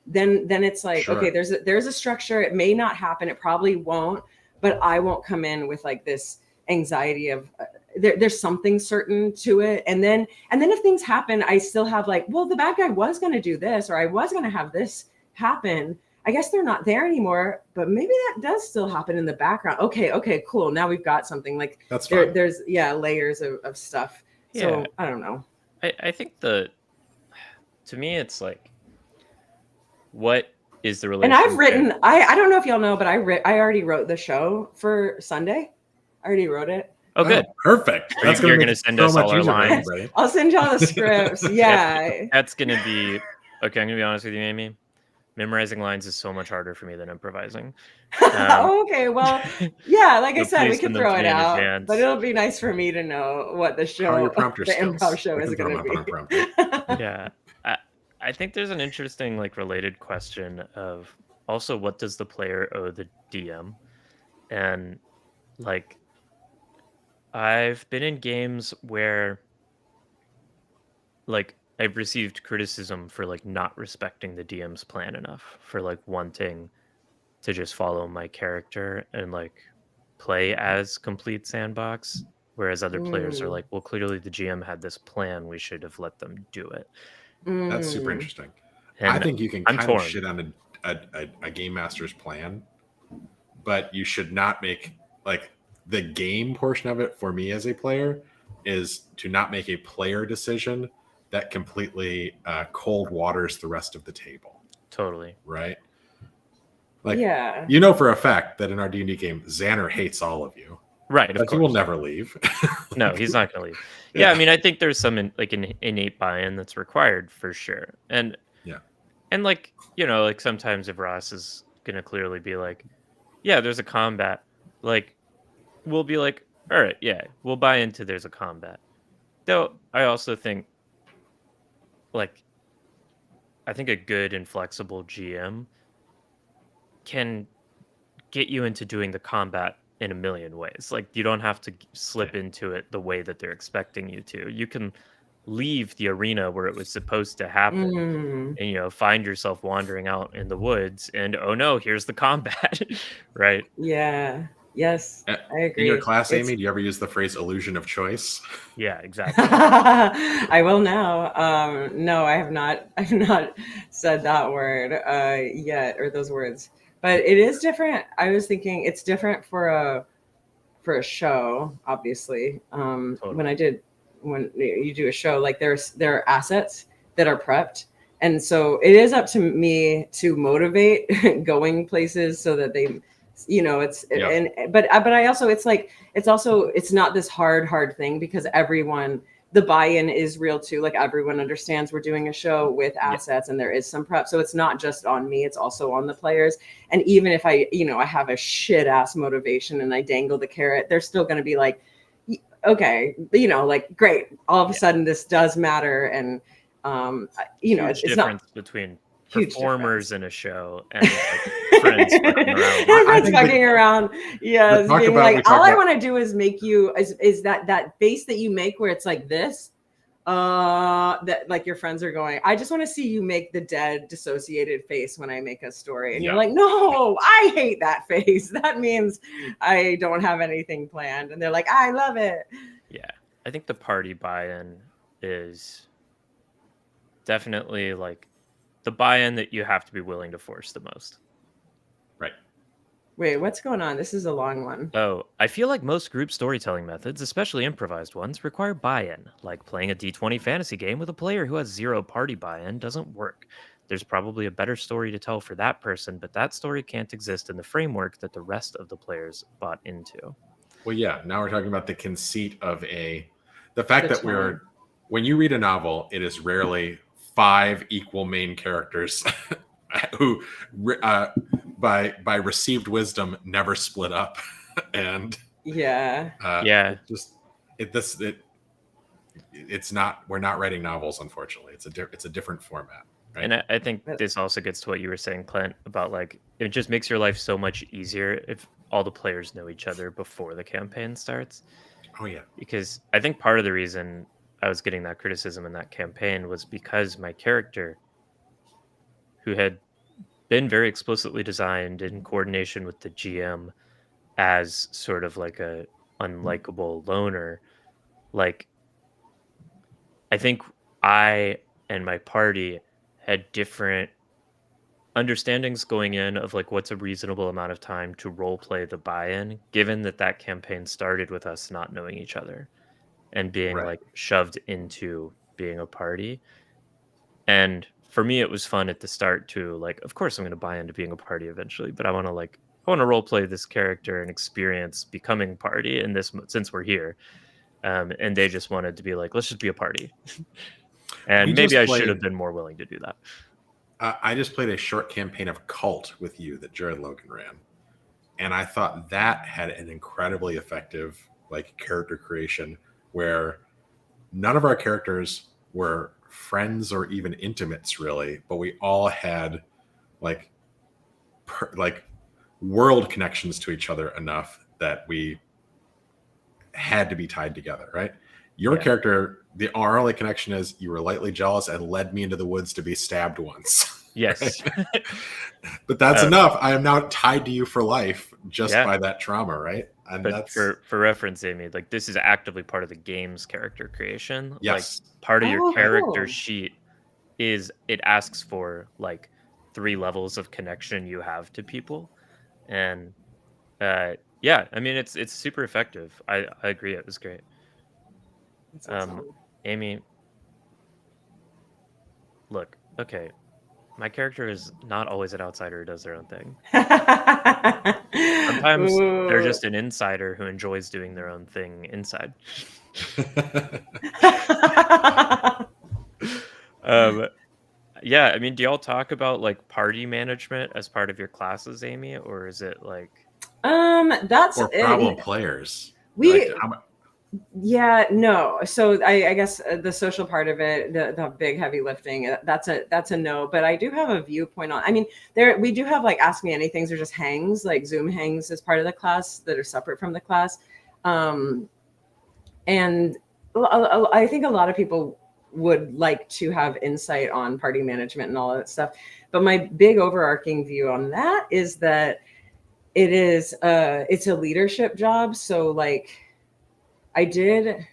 then it's like, okay, there's a structure. It may not happen. It probably won't, but I won't come in with like this anxiety of there's something certain to it. And then if things happen, I still have like, well, the bad guy was going to do this, or I was going to have this happen. I guess they're not there anymore, but maybe that does still happen in the background. Okay, cool. Now we've got something like there's layers of stuff. So I don't know. I think to me, it's like, what is the relationship? And I've written, I don't know if y'all know, but I already wrote the show for Sunday. I already wrote it. Oh, good. Perfect. You're going to send us all our lines. I'll send y'all the scripts. Yeah. That's going to be, okay, I'm going to be honest with you, Amy. Memorizing lines is so much harder for me than improvising. Okay, well, yeah, like I said, we can throw it out, advance. but it'll be nice for me to know what the improv show is going to be. Yeah. I think there's an interesting, like, related question of also what does the player owe the DM? And, like, I've been in games where, like, I've received criticism for, like, not respecting the DM's plan enough, for, like, wanting to just follow my character and, like, play as complete sandbox, whereas other players are like, well, clearly the GM had this plan, we should have let them do it. That's super interesting. And I think you can I'm kind of torn. shit on a game master's plan, but you should not make like the game portion of it for me as a player is to not make a player decision that completely cold waters the rest of the table. Totally. Right? Like, yeah, you know for a fact that in our D&D game, Xander hates all of you. Right, of But course. he will never leave. No, he's not going to leave. Yeah, I mean, I think there's some like an innate buy-in that's required for sure. And like, you know, like sometimes if Ross is going to clearly be like, yeah, there's a combat, like we'll be like, all right, yeah, we'll buy into there's a combat. Though I also think like I think a good and flexible GM can get you into doing the combat in a million ways. Like you don't have to slip into it the way that they're expecting you to. You can leave the arena where it was supposed to happen and, you know, find yourself wandering out in the woods and, oh no, here's the combat. Right. Yeah. Yes, I agree. In your class, Amy, do you ever use the phrase illusion of choice? Yeah, exactly. I will now. No, I have not. I've not said that word yet, or those words. But it is different. I was thinking it's different for a show, obviously. Totally. When you do a show, like there are assets that are prepped, and so it is up to me to motivate going places so that they, you know, but I also it's not this hard thing because everyone, the buy-in is real too. Like everyone understands we're doing a show with assets and there is some prep. So it's not just on me, it's also on the players. And even if I have a shit ass motivation and I dangle the carrot, they're still going to be like, okay, you know, like great. All of a sudden this does matter. And, you know, Huge it's difference not between huge performers in a show and like, friends fucking around. Friends fucking around. Yes. Being like, all I want to do is make you is that face that you make where it's like this. That like your friends are going, I just want to see you make the dead dissociated face when I make a story. And you're like, no, I hate that face. That means I don't have anything planned. And they're like, I love it. Yeah. I think the party buy-in is definitely like the buy-in that you have to be willing to force the most. Right. Wait, what's going on? This is a long one. Oh, I feel like most group storytelling methods, especially improvised ones, require buy-in. Like playing a D20 fantasy game with a player who has zero party buy-in doesn't work. There's probably a better story to tell for that person, but that story can't exist in the framework that the rest of the players bought into. Well, yeah, now we're talking about the conceit of the fact that when you read a novel, it is rarely 5 equal main characters who by received wisdom never split up. And it's not, we're not writing novels, unfortunately. It's a different format. Right? And I think this also gets to what you were saying, Clint, about like it just makes your life so much easier if all the players know each other before the campaign starts. Oh yeah. Because I think part of the reason I was getting that criticism in that campaign was because my character, who had been very explicitly designed in coordination with the GM as sort of like a unlikable loner, like I think I and my party had different understandings going in of like what's a reasonable amount of time to role play the buy-in, given that campaign started with us not knowing each other and being like shoved into being a party. And for me, it was fun at the start to like, of course I'm going to buy into being a party eventually, but I want to role play this character and experience becoming party in this, since we're here. And they just wanted to be like, let's just be a party. And maybe I should have been more willing to do that. I just played a short campaign of Cult with you that Jared Logan ran. And I thought that had an incredibly effective like character creation where none of our characters were friends or even intimates really, but we all had like world connections to each other enough that we had to be tied together, right? Your character, our only connection is you were lightly jealous and led me into the woods to be stabbed once. Yes. But that's enough. I am now tied to you for life just by that trauma, right? And but that's for reference, Amy, like this is actively part of the game's character creation. Yes. Like part of your character sheet it asks for like 3 levels of connection you have to people, and yeah, I mean it's super effective. I agree, it was great. That's awesome. Amy, look, okay, my character is not always an outsider who does their own thing. Sometimes they're just an insider who enjoys doing their own thing inside. Yeah, I mean, do y'all talk about like party management as part of your classes, Amy, or is it like that's or problem players? We yeah, no. So I guess the social part of it, the big heavy lifting, that's a no. But I do have a viewpoint on. I mean, we do have like ask me anythings or just hangs, like Zoom hangs as part of the class that are separate from the class, and I think a lot of people would like to have insight on party management and all that stuff. But my big overarching view on that is that it's a leadership job. So like I did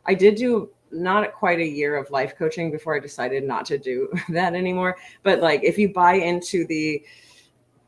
do not quite a year of life coaching before I decided not to do that anymore. But like, if you buy into the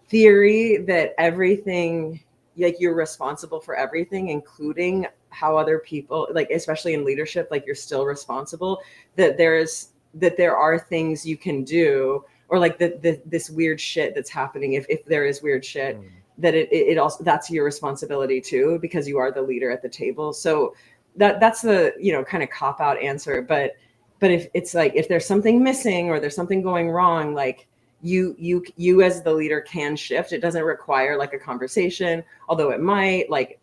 theory that everything, like you're responsible for everything, including how other people, like, especially in leadership, like you're still responsible, that there are things you can do, or like this weird shit that's happening. If there is weird shit, that it also, that's your responsibility too, because you are the leader at the table. So that's the, kind of cop out answer. But if it's like, if there's something missing or there's something going wrong, like you as the leader can shift. It doesn't require like a conversation, although it might, like,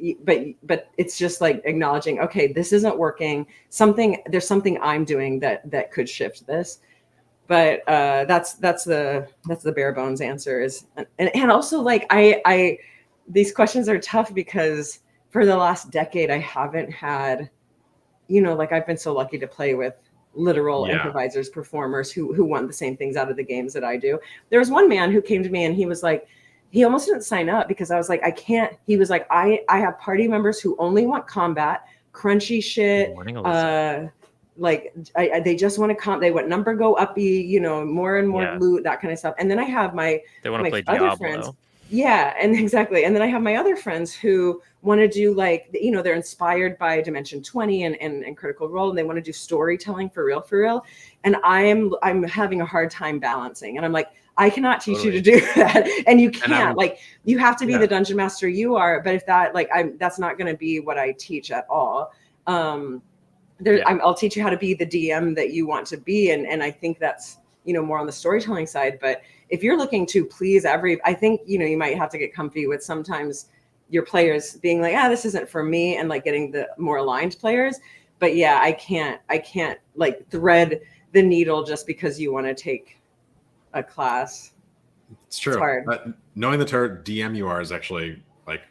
but it's just like acknowledging, okay, this isn't working. There's something I'm doing that could shift this. But that's the bare bones answer is, and also like I these questions are tough because for the last decade I haven't had, like I've been so lucky to play with literal improvisers, performers who want the same things out of the games that I do. There was one man who came to me and he was like, he almost didn't sign up because I was like, I can't. He was like, I have party members who only want combat, crunchy shit. Like they just want to they want number go uppy, more and more loot, that kind of stuff. And then I have my play other Diablo. friends. Yeah, and exactly. And then I have my other friends who want to do like, they're inspired by Dimension 20 and Critical Role, and they want to do storytelling for real. And I'm having a hard time balancing. And I'm like, I cannot teach you to do that. And you can't, like, you have to be the dungeon master you are. But if that, like, that's not going to be what I teach at all. I'll teach you how to be the DM that you want to be. And I think that's, more on the storytelling side. But if you're looking to please I think, you might have to get comfy with sometimes your players being like, this isn't for me, and like getting the more aligned players. But yeah, I can't like thread the needle just because you want to take a class. It's true. It's hard. But knowing the DM you are is actually like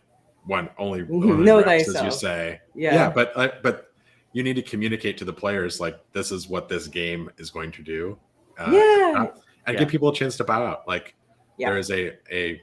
only know thyself, as you say. Yeah. But you need to communicate to the players like, this is what this game is going to do. And give people a chance to bow out. Like there is a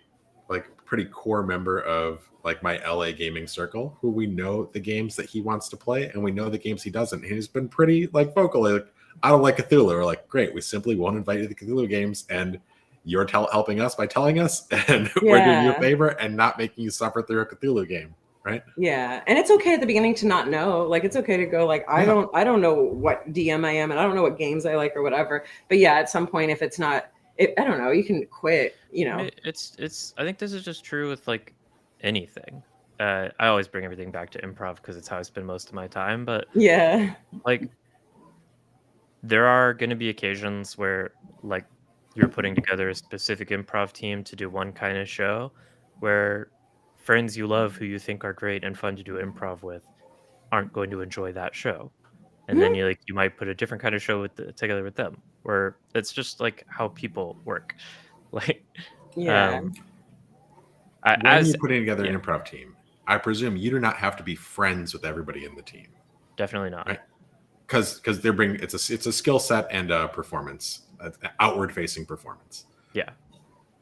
like pretty core member of like my LA gaming circle who we know the games that he wants to play and we know the games he doesn't. And he's been pretty like vocal, like, I don't like Cthulhu. We're like, great, we simply won't invite you to the Cthulhu games, and you're helping us by telling us, and we're doing you a favor and not making you suffer through a Cthulhu game. Right. Yeah. And it's okay at the beginning to not know. Like, it's okay to go like, I don't know what DM I am, and I don't know what games I like or whatever. But yeah, at some point, if it's not, I don't know, you can quit, It's I think this is just true with like anything. I always bring everything back to improv because it's how I spend most of my time. But yeah, like there are going to be occasions where like you're putting together a specific improv team to do one kind of show where friends you love who you think are great and fun to do improv with aren't going to enjoy that show, and then you might put a different kind of show together with them, where it's just like how people work. Like when you're putting together an improv team, I presume you do not have to be friends with everybody in the team. Definitely not, right? Because they're bringing it's a skill set and a performance, an outward facing performance. Yeah,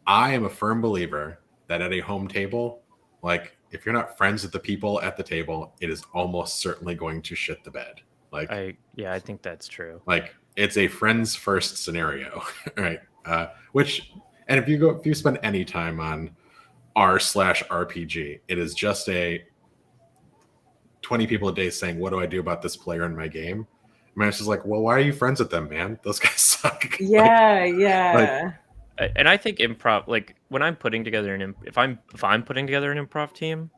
I am a firm believer that at a home table, like if you're not friends with the people at the table, it is almost certainly going to shit the bed. Like I think that's true. Like it's a friends first scenario, right? And if you spend any time on r/RPG, it is just a 20 people a day saying, what do I do about this player in my game? Man, it's just like, well, why are you friends with them, man? Those guys suck. Yeah, yeah. And I think improv, like when I'm putting together if I'm putting together an improv team,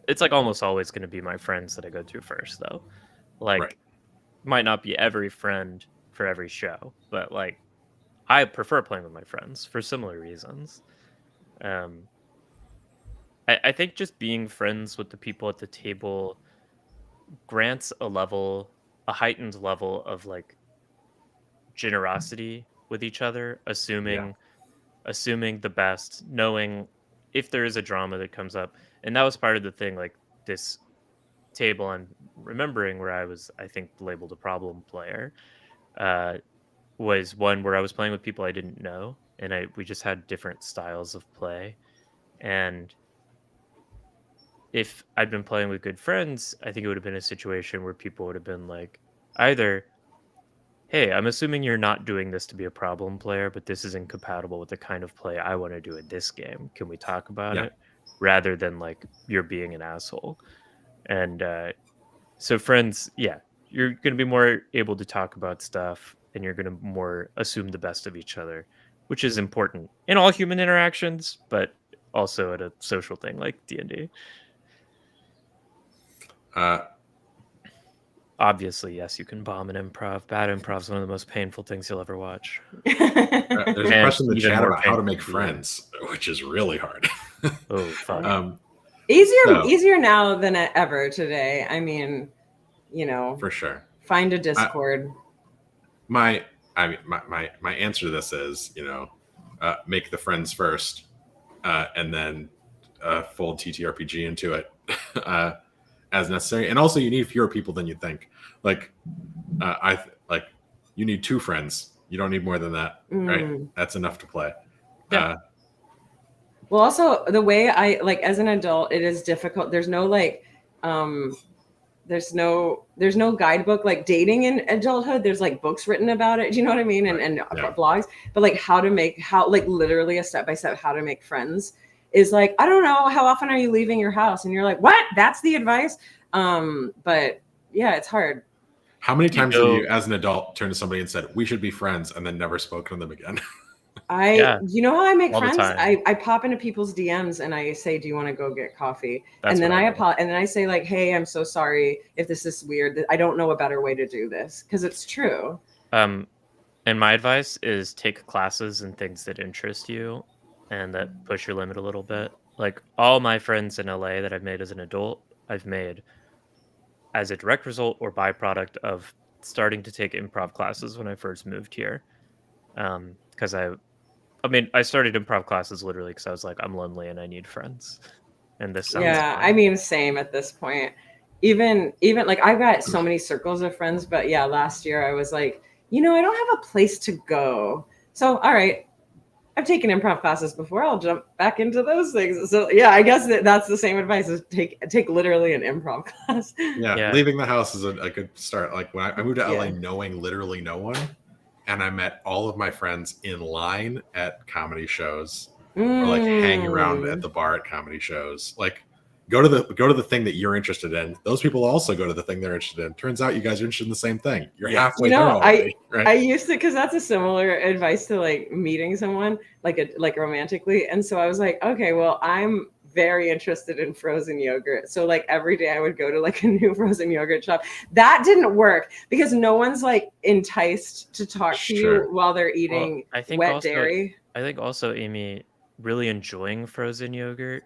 it's like almost always going to be my friends that I go to first, though. Like, might not be every friend for every show, but like I prefer playing with my friends for similar reasons. I think just being friends with the people at the table grants a heightened level of like generosity with each other, assuming the best, knowing if there is a drama that comes up. And that was part of the thing, like this table I'm remembering where I think labeled a problem player, was one where I was playing with people I didn't know, and we just had different styles of play. And if I'd been playing with good friends, I think it would have been a situation where people would have been like, either, hey, I'm assuming you're not doing this to be a problem player, but this is incompatible with the kind of play I want to do in this game. Can we talk about it? Rather than like, you're being an asshole. And so friends, you're going to be more able to talk about stuff, and you're going to more assume the best of each other, which is important in all human interactions, but also at a social thing like D&D. Obviously, yes, you can bomb an improv. Bad improv is one of the most painful things you'll ever watch. There's a question in the chat about how to make friends, which is really hard. Oh, fuck. Easier now than ever today. I mean, for sure. Find a Discord. My answer to this is, make the friends first, and then fold TTRPG into it as necessary. And also, you need fewer people than you think. Like, you need 2 friends. You don't need more than that, right? That's enough to play. Yeah. Well, also the way I like as an adult, it is difficult. There's no there's no guidebook like dating in adulthood. There's like books written about it. Do you know what I mean? And blogs, but like literally a step-by-step how to make friends is like, I don't know, how often are you leaving your house? And you're like, what? That's the advice. But yeah, it's hard. How many times have you as an adult turned to somebody and said, we should be friends, and then never spoken to them again? You know how I make friends? I pop into people's DMs and I say, do you want to go get coffee? And then and then I say like, hey, I'm so sorry if this is weird. I don't know a better way to do this, because it's true. And my advice is take classes and things that interest you and that push your limit a little bit. Like all my friends in LA that I've made as an adult, I've made as a direct result or byproduct of starting to take improv classes when I first moved here. Because I started improv classes literally because I was like, I'm lonely and I need friends. And this sounds fun. I mean, same at this point. Even like I've got so many circles of friends, but yeah, last year I was like, I don't have a place to go. So, all right, I've taken improv classes before. I'll jump back into those things. So yeah, I guess that's the same advice: is take literally an improv class. Yeah, leaving the house is a good start. Like when I moved to LA, knowing literally no one. And I met all of my friends in line at comedy shows, or like hang around at the bar at comedy shows. Like go to the thing that you're interested in. Those people also go to the thing they're interested in. Turns out you guys are interested in the same thing. You're halfway there already, right? I used to, because that's a similar advice to like meeting someone like romantically. And so I was like, okay, well, I'm very interested in frozen yogurt. So like every day I would go to like a new frozen yogurt shop. That didn't work because no one's like enticed to talk to you while they're eating wet dairy. I think also, Amy, really enjoying frozen yogurt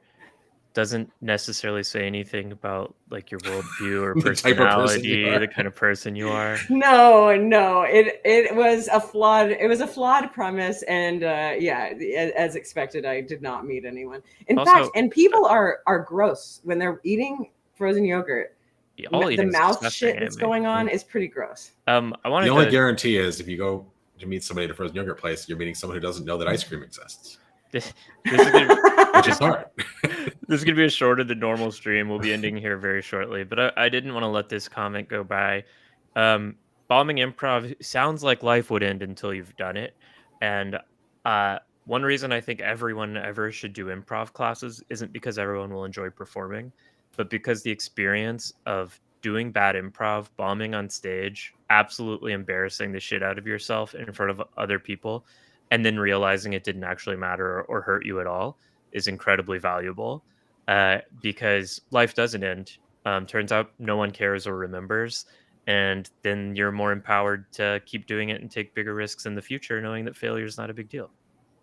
doesn't necessarily say anything about like your worldview or personality, the kind of person you are. No, it was a flawed premise, and as expected, I did not meet anyone. In fact, and people are gross when they're eating frozen yogurt. The mouth shit that's going on is pretty gross. The only guarantee is if you go to meet somebody at a frozen yogurt place, you're meeting someone who doesn't know that ice cream exists. Which is hard. This is going to be a shorter than normal stream. We'll be ending here very shortly, but I didn't want to let this comment go by. bombing improv sounds like life would end until you've done it. And one reason I think everyone ever should do improv classes isn't because everyone will enjoy performing, but because the experience of doing bad improv, bombing on stage, absolutely embarrassing the shit out of yourself in front of other people, and then realizing it didn't actually matter or hurt you at all is incredibly valuable. Because life doesn't end. Turns out no one cares or remembers, and then you're more empowered to keep doing it and take bigger risks in the future, knowing that failure is not a big deal.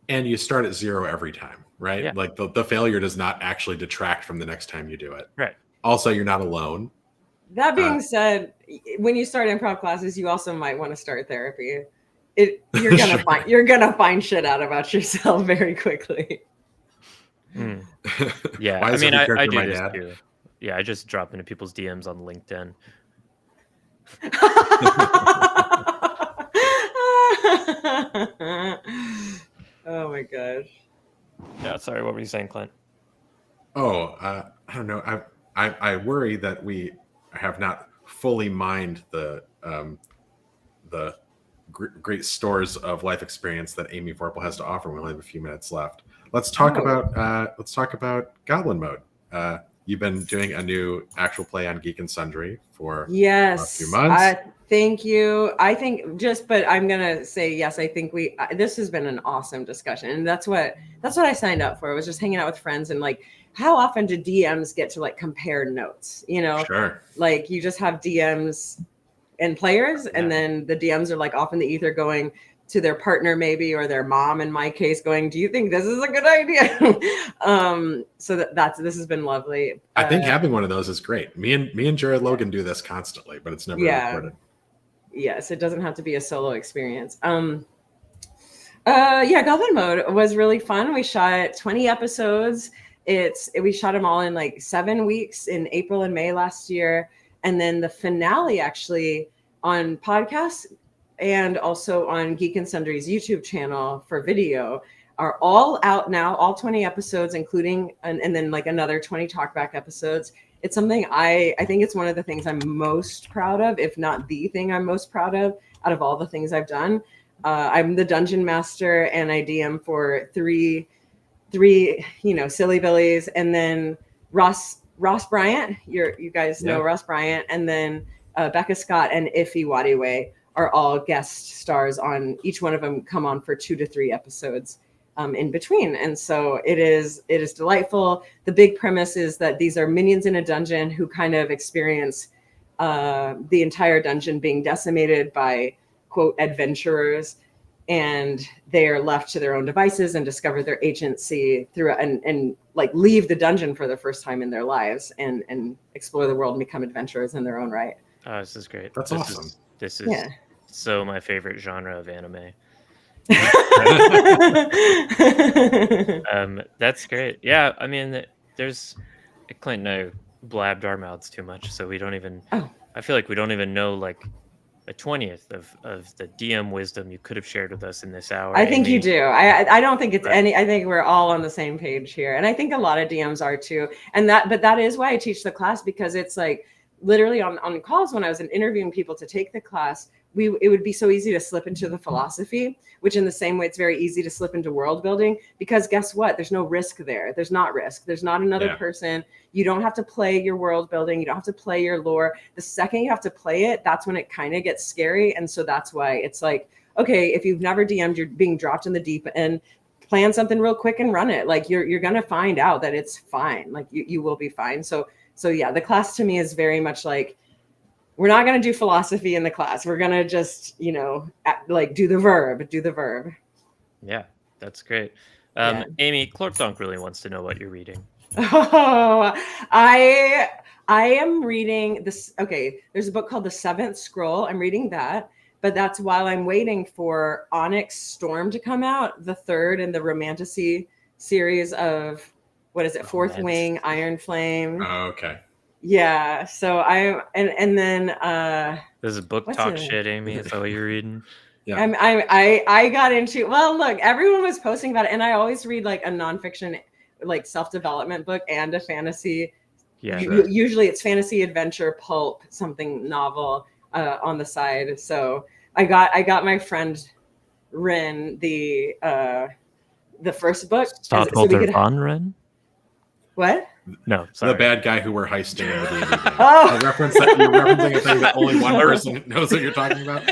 And you start at 0 every time, right? Yeah. Like the failure does not actually detract from the next time you do it. Right. Also, you're not alone. That being said, when you start improv classes, you also might want to start therapy. You're gonna find shit out about yourself very quickly. Yeah, I mean, I do this too. Yeah, I just drop into people's DMs on LinkedIn. Oh my gosh. Yeah, sorry, what were you saying, Clint? Oh, I don't know. I worry that we have not fully mined the great stores of life experience that Amy VORPAHL has to offer. We only have a few minutes left. Let's talk about Goblin Mode. You've been doing a new actual play on Geek and Sundry for a few months. Thank you. I think but I'm gonna say yes. I think this has been an awesome discussion, and that's what I signed up for. I was just hanging out with friends, and like, how often do DMs get to like compare notes? You know, sure. Like you just have DMs and players, and then the DMs are like off in the ether going to their partner maybe, or their mom in my case, going, do you think this is a good idea? So this has been lovely. I think having one of those is great. Me and Jared Logan do this constantly, but it's never recorded. Yes, it doesn't have to be a solo experience. Goblin Mode was really fun. We shot 20 episodes. We shot them all in like 7 weeks in April and May last year. And then the finale actually on podcasts and also on Geek and Sundry's YouTube channel for video are all out now, all 20 episodes, including, and then like another 20 talkback episodes. It's something I think it's one of the things I'm most proud of, if not the thing I'm most proud of out of all the things I've done. I'm the dungeon master and I DM for three, Silly Billies, and then Ross Bryant, you guys know Ross Bryant, and then Becca Scott and Iffy Wadiwe are all guest stars on each one of them, come on for 2 to 3 episodes in between. And so it is delightful. The big premise is that these are minions in a dungeon who kind of experience the entire dungeon being decimated by, quote, adventurers, and they are left to their own devices and discover their agency through and like leave the dungeon for the first time in their lives and explore the world and become adventurers in their own right. Oh, this is great. That's awesome. This is so my favorite genre of anime. That's great. Yeah, I mean, Clint and I blabbed our mouths too much, so we don't even. I feel like we don't even know like a 20th of the DM wisdom you could have shared with us in this hour. I think you do. I don't think it's any. I think we're all on the same page here, and I think a lot of DMs are too. But that is why I teach the class, because it's like literally on calls when I was interviewing people to take the class. It would be so easy to slip into the philosophy, which in the same way, it's very easy to slip into world building, because guess what? There's no risk there. There's not risk. There's not another person. You don't have to play your world building. You don't have to play your lore. The second you have to play it, that's when it kind of gets scary. And so that's why it's like, okay, if you've never DM'd, you're being dropped in the deep end, plan something real quick and run it. Like you're going to find out that it's fine. Like you will be fine. So yeah, the class to me is very much like, we're not going to do philosophy in the class. We're going to just, do the verb. Yeah, that's great. Amy, Clorpdonk really wants to know what you're reading. Oh, I am reading this. Okay, there's a book called The Seventh Scroll. I'm reading that, but that's while I'm waiting for Onyx Storm to come out, the third in the Romantasy series of, what is it, Fourth Wing, Iron Flame. Oh, okay. Yeah, so and then there's a book talk shit, Amy. Is that what you're reading? Yeah, I got into, well, look, everyone was posting about it, and I always read like a nonfiction, like self-development book and a fantasy. Yeah, usually it's fantasy, adventure, pulp, something novel. on the side. So I got my friend Rin the first book. Stadtholder von Rin? What? No, sorry. The bad guy who we're heisting in the D&D game. A reference that you're referencing a thing that only one person knows what you're talking about.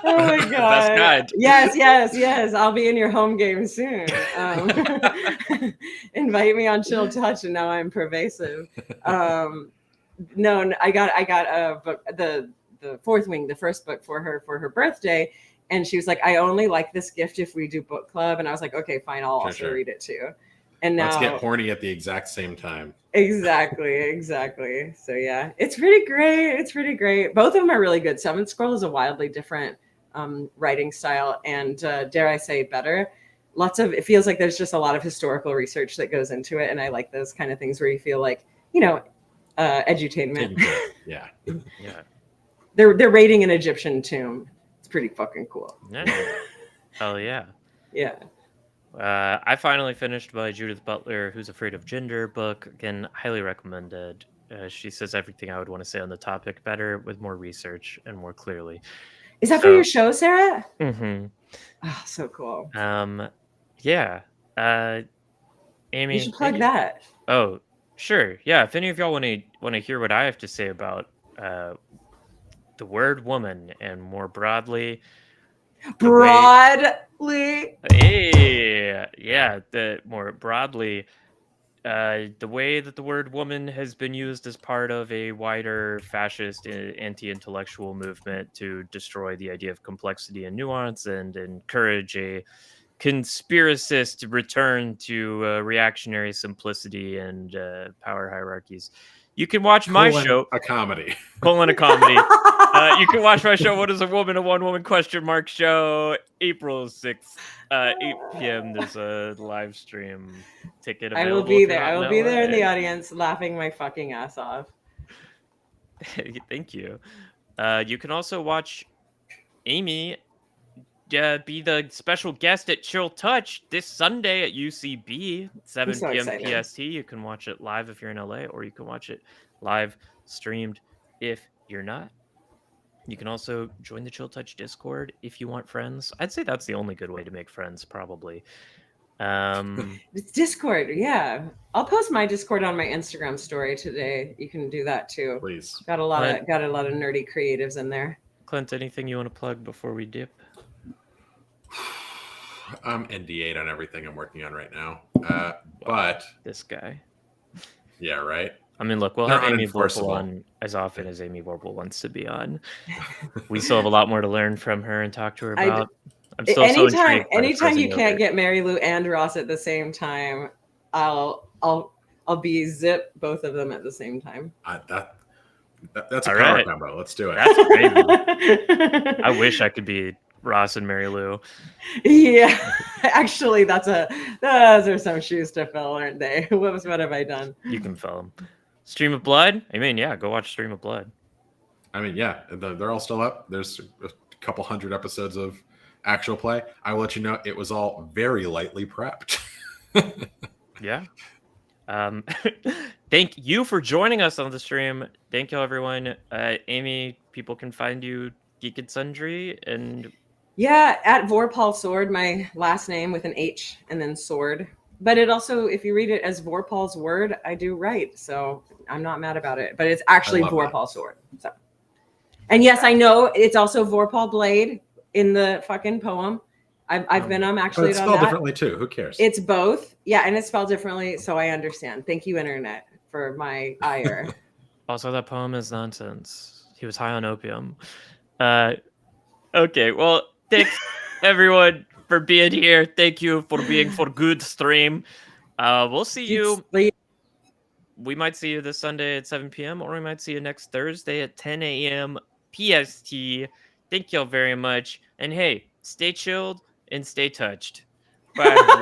Oh my god! Yes. I'll be in your home game soon. Invite me on Chill Touch, and now I'm pervasive. No, I got a book, the Fourth Wing, the first book for her birthday, and she was like, "I only like this gift if we do book club," and I was like, "Okay, fine, I'll also read it too." And now let's get horny at the exact same time. Exactly. So yeah, it's pretty great. Both of them are really good. Seventh Scroll is a wildly different writing style, and dare I say, better. It feels like there's just a lot of historical research that goes into it, and I like those kind of things where you feel like, edutainment. Yeah. They're raiding an Egyptian tomb. It's pretty fucking cool. Yeah. Hell yeah. Yeah. I finally finished my Judith Butler Who's Afraid of Gender book. Again, highly recommended. She says everything I would want to say on the topic better with more research and more clearly. Is that for your show, Sarah? Mm-hmm. Oh, so cool. Yeah. Amy, you should plug that. Oh, sure. Yeah. If any of y'all want to hear what I have to say about the word woman and more broadly. More broadly, the way that the word woman has been used as part of a wider fascist anti-intellectual movement to destroy the idea of complexity and nuance and encourage a conspiracist return to reactionary simplicity and power hierarchies. You can watch my show, a comedy. A comedy. You can watch my show, What is a Woman? A One-Woman show, April 6th, 8 p.m. There's a live stream ticket available. I will be there. I will be there in the audience laughing my fucking ass off. Thank you. You can also watch Amy be the special guest at Chill Touch this Sunday at UCB, 7 p.m. PST. You can watch it live if you're in LA, or you can watch it live streamed if you're not. You can also join the Chill Touch Discord if you want friends. I'd say that's the only good way to make friends, probably. It's Discord, yeah. I'll post my Discord on my Instagram story today. You can do that too. Please. Got a lot of nerdy creatives in there. Clint, anything you want to plug before we dip? I'm NDA'd on everything I'm working on right now. But this guy. Yeah, right. I mean, look, we'll have Amy Vorpal on as often as Amy Vorpal wants to be on. We still have a lot more to learn from her and talk to her about. I'm still anytime you can't get Mary Lou and Ross at the same time, I'll be zip both of them at the same time. That's a power combo. Let's do it. That's crazy. I wish I could be Ross and Mary Lou. Yeah, actually, those are some shoes to fill, aren't they? What have I done? You can fill them. Stream of Blood? I mean, yeah, go watch Stream of Blood. I mean, yeah, they're all still up. There's a couple hundred episodes of actual play. I will let you know it was all very lightly prepped. Yeah. Thank you for joining us on the stream. Thank you, everyone. Amy, people can find you Geek and Sundry and... Yeah, at VORPAHL Sword, my last name with an H and then sword. But it also, if you read it as VORPAHL's Word, I do write. So I'm not mad about it. But it's actually VORPAHL Sword. So. And yes, I know it's also VORPAHL Blade in the fucking poem. I've been actually. It's spelled differently too. Who cares? It's both. Yeah, and it's spelled differently. So I understand. Thank you, Internet, for my ire. Also, that poem is nonsense. He was high on opium. Okay, well, thanks everyone for being here. Thank you for being for good stream. We'll see you. We might see you this Sunday at 7 p.m. or we might see you next Thursday at 10 a.m. PST. Thank y'all very much. And hey, stay chilled and stay touched. Bye.